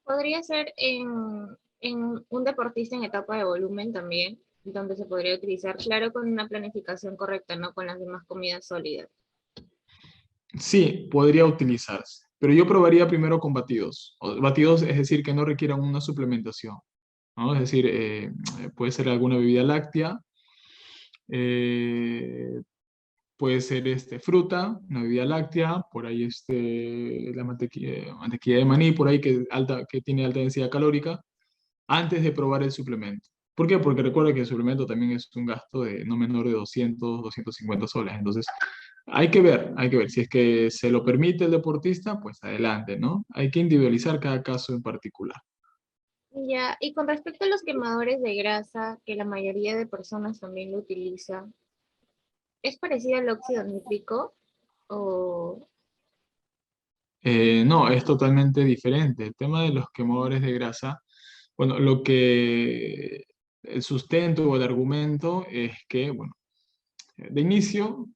Podría ser en un deportista en etapa de volumen también, donde se podría utilizar, claro, con una planificación correcta, no con las demás comidas sólidas. Sí, podría utilizarse, pero yo probaría primero con batidos. Batidos, es decir, que no requieran una suplementación, ¿no? Es decir, puede ser alguna bebida láctea, eh, puede ser fruta, una bebida láctea, por ahí la mantequilla de maní, por ahí que tiene alta densidad calórica, antes de probar el suplemento. ¿Por qué? Porque recuerda que el suplemento también es un gasto de no menor de 250 soles. Entonces, hay que ver. Si es que se lo permite el deportista, pues adelante, ¿no? Hay que individualizar cada caso en particular. Ya, y con respecto a los quemadores de grasa, que la mayoría de personas también lo utilizan, ¿es parecido al óxido nítrico? O No, es totalmente diferente. El tema de los quemadores de grasa, bueno, el sustento o el argumento es que, bueno, de inicio,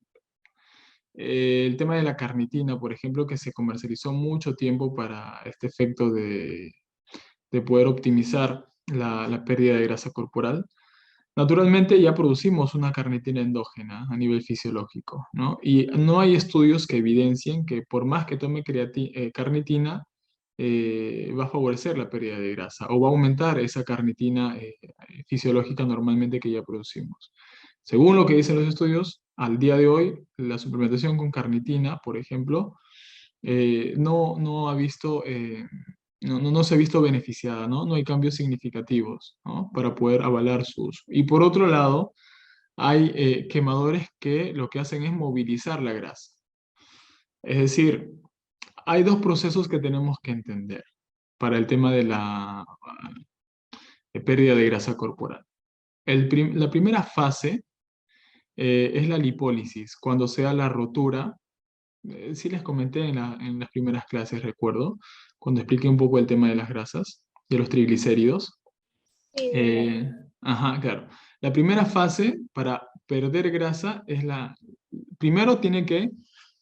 el tema de la carnitina, por ejemplo, que se comercializó mucho tiempo para este efecto de poder optimizar la pérdida de grasa corporal. Naturalmente ya producimos una carnitina endógena a nivel fisiológico, ¿no? Y no hay estudios que evidencien que por más que tome carnitina, va a favorecer la pérdida de grasa o va a aumentar esa carnitina fisiológica normalmente que ya producimos. Según lo que dicen los estudios, al día de hoy, la suplementación con carnitina, por ejemplo, no ha visto, no se ha visto beneficiada, ¿no? No hay cambios significativos, ¿no?, para poder avalar su uso. Y por otro lado, hay quemadores que lo que hacen es movilizar la grasa. Es decir, hay dos procesos que tenemos que entender para el tema de la pérdida de grasa corporal. La primera fase es la lipólisis, cuando se da la rotura. Sí les comenté en las primeras clases, recuerdo, cuando expliqué un poco el tema de las grasas, de los triglicéridos. sí, de la... Eh, ajá, claro. La primera fase para perder grasa primero tiene que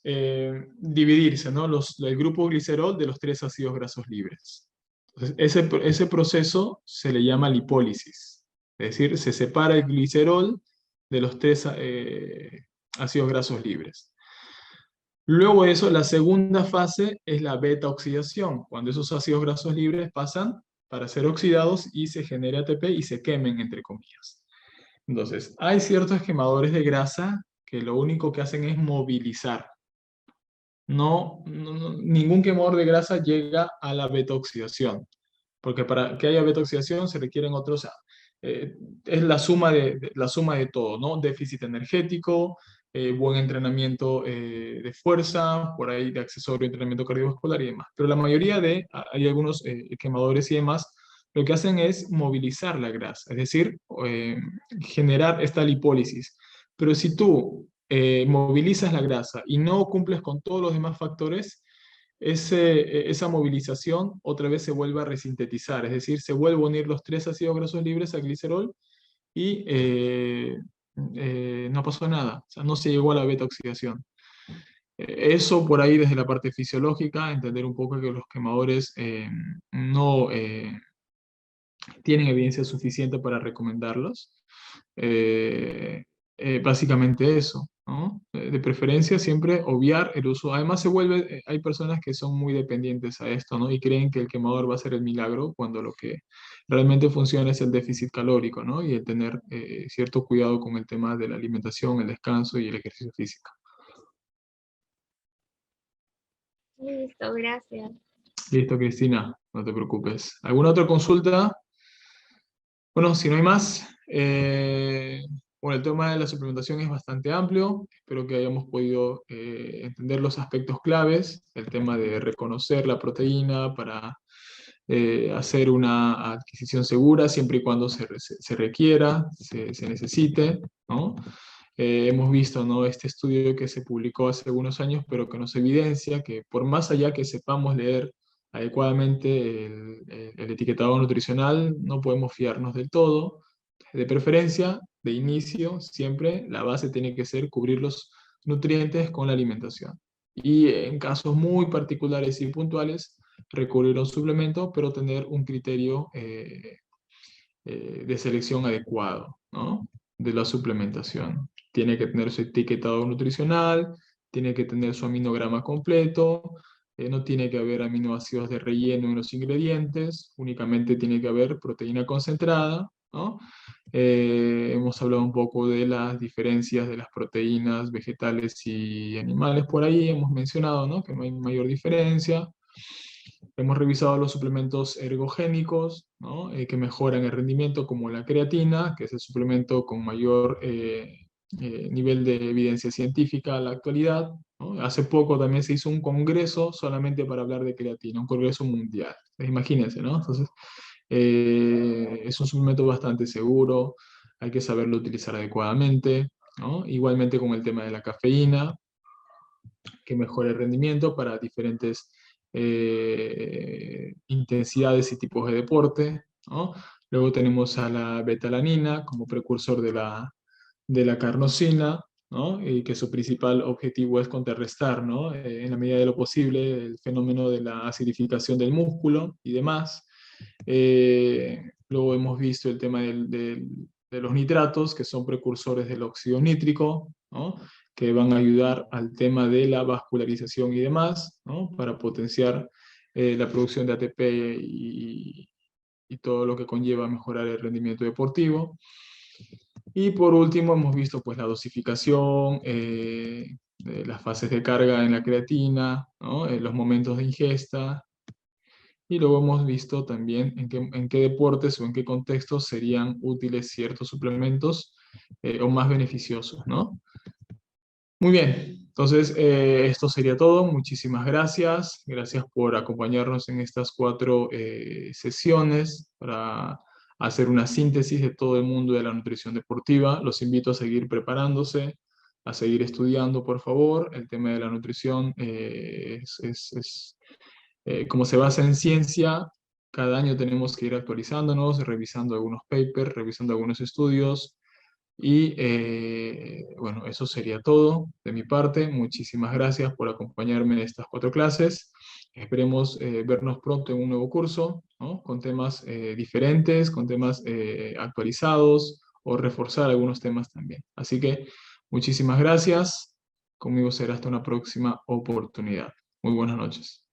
dividirse, ¿no? El grupo glicerol de los tres ácidos grasos libres. Entonces, ese proceso se le llama lipólisis. Es decir, se separa el glicerol de los tres ácidos grasos libres. Luego de eso, la segunda fase es la beta oxidación, cuando esos ácidos grasos libres pasan para ser oxidados y se genera ATP y se quemen, entre comillas. Entonces, hay ciertos quemadores de grasa que lo único que hacen es movilizar. Ningún quemador de grasa llega a la beta oxidación, porque para que haya beta oxidación se requieren otros, eh, es la suma de todo, ¿no? Déficit energético, buen entrenamiento de fuerza, por ahí de accesorio, entrenamiento cardiovascular y demás. Pero la mayoría hay algunos quemadores y demás, lo que hacen es movilizar la grasa, es decir, generar esta lipólisis. Pero si tú movilizas la grasa y no cumples con todos los demás factores, esa movilización otra vez se vuelve a resintetizar, es decir, se vuelven a unir los tres ácidos grasos libres al glicerol y no pasó nada, o sea, no se llegó a la beta oxidación. Eso por ahí desde la parte fisiológica, entender un poco que los quemadores no, tienen evidencia suficiente para recomendarlos. Eh, Básicamente eso, ¿no? De preferencia siempre obviar el uso. Además hay personas que son muy dependientes a esto, ¿no? Y creen que el quemador va a ser el milagro cuando lo que realmente funciona es el déficit calórico, ¿no? Y el tener cierto cuidado con el tema de la alimentación, el descanso y el ejercicio físico. Listo, gracias. Listo, Cristina, no te preocupes. ¿Alguna otra consulta? Bueno, si no hay más, bueno, el tema de la suplementación es bastante amplio. Espero que hayamos podido entender los aspectos claves, el tema de reconocer la proteína para hacer una adquisición segura, siempre y cuando se requiera, se necesite, ¿no? Hemos visto, ¿no?, este estudio que se publicó hace algunos años, pero que nos evidencia que por más allá que sepamos leer adecuadamente el etiquetado nutricional, no podemos fiarnos del todo. De preferencia, de inicio, siempre la base tiene que ser cubrir los nutrientes con la alimentación. Y en casos muy particulares y puntuales, recurrir a un suplemento, pero tener un criterio de selección adecuado, ¿no?, de la suplementación. Tiene que tener su etiquetado nutricional, tiene que tener su aminograma completo, no tiene que haber aminoácidos de relleno en los ingredientes, únicamente tiene que haber proteína concentrada, ¿no? Hemos hablado un poco de las diferencias de las proteínas vegetales y animales por ahí, hemos mencionado, ¿no?, que no hay mayor diferencia. Hemos revisado los suplementos ergogénicos, ¿no?, que mejoran el rendimiento, como la creatina, que es el suplemento con mayor nivel de evidencia científica a la actualidad, ¿no? Hace poco también se hizo un congreso solamente para hablar de creatina, un congreso mundial. Imagínense, ¿no? Entonces, es un suplemento bastante seguro, hay que saberlo utilizar adecuadamente, ¿no? Igualmente con el tema de la cafeína, que mejora el rendimiento para diferentes intensidades y tipos de deporte, ¿no? Luego tenemos a la betalanina como precursor de la carnosina, ¿no? Y que su principal objetivo es contrarrestar, ¿no?, en la medida de lo posible, el fenómeno de la acidificación del músculo y demás. Luego hemos visto el tema de los nitratos, que son precursores del óxido nítrico, ¿no?, que van a ayudar al tema de la vascularización y demás, ¿no?, para potenciar la producción de ATP y todo lo que conlleva mejorar el rendimiento deportivo. Y por último hemos visto pues la dosificación, de las fases de carga en la creatina, ¿no?, los momentos de ingesta. Y luego hemos visto también en qué deportes o en qué contextos serían útiles ciertos suplementos o más beneficiosos, ¿no? Muy bien, entonces esto sería todo. Muchísimas gracias. Gracias por acompañarnos en estas 4 sesiones para hacer una síntesis de todo el mundo de la nutrición deportiva. Los invito a seguir preparándose, a seguir estudiando, por favor. El tema de la nutrición como se basa en ciencia, cada año tenemos que ir actualizándonos, revisando algunos papers, revisando algunos estudios. Y bueno, eso sería todo de mi parte. Muchísimas gracias por acompañarme en estas 4 clases. Esperemos vernos pronto en un nuevo curso, ¿no?, con temas diferentes, con temas actualizados o reforzar algunos temas también. Así que muchísimas gracias. Conmigo será hasta una próxima oportunidad. Muy buenas noches.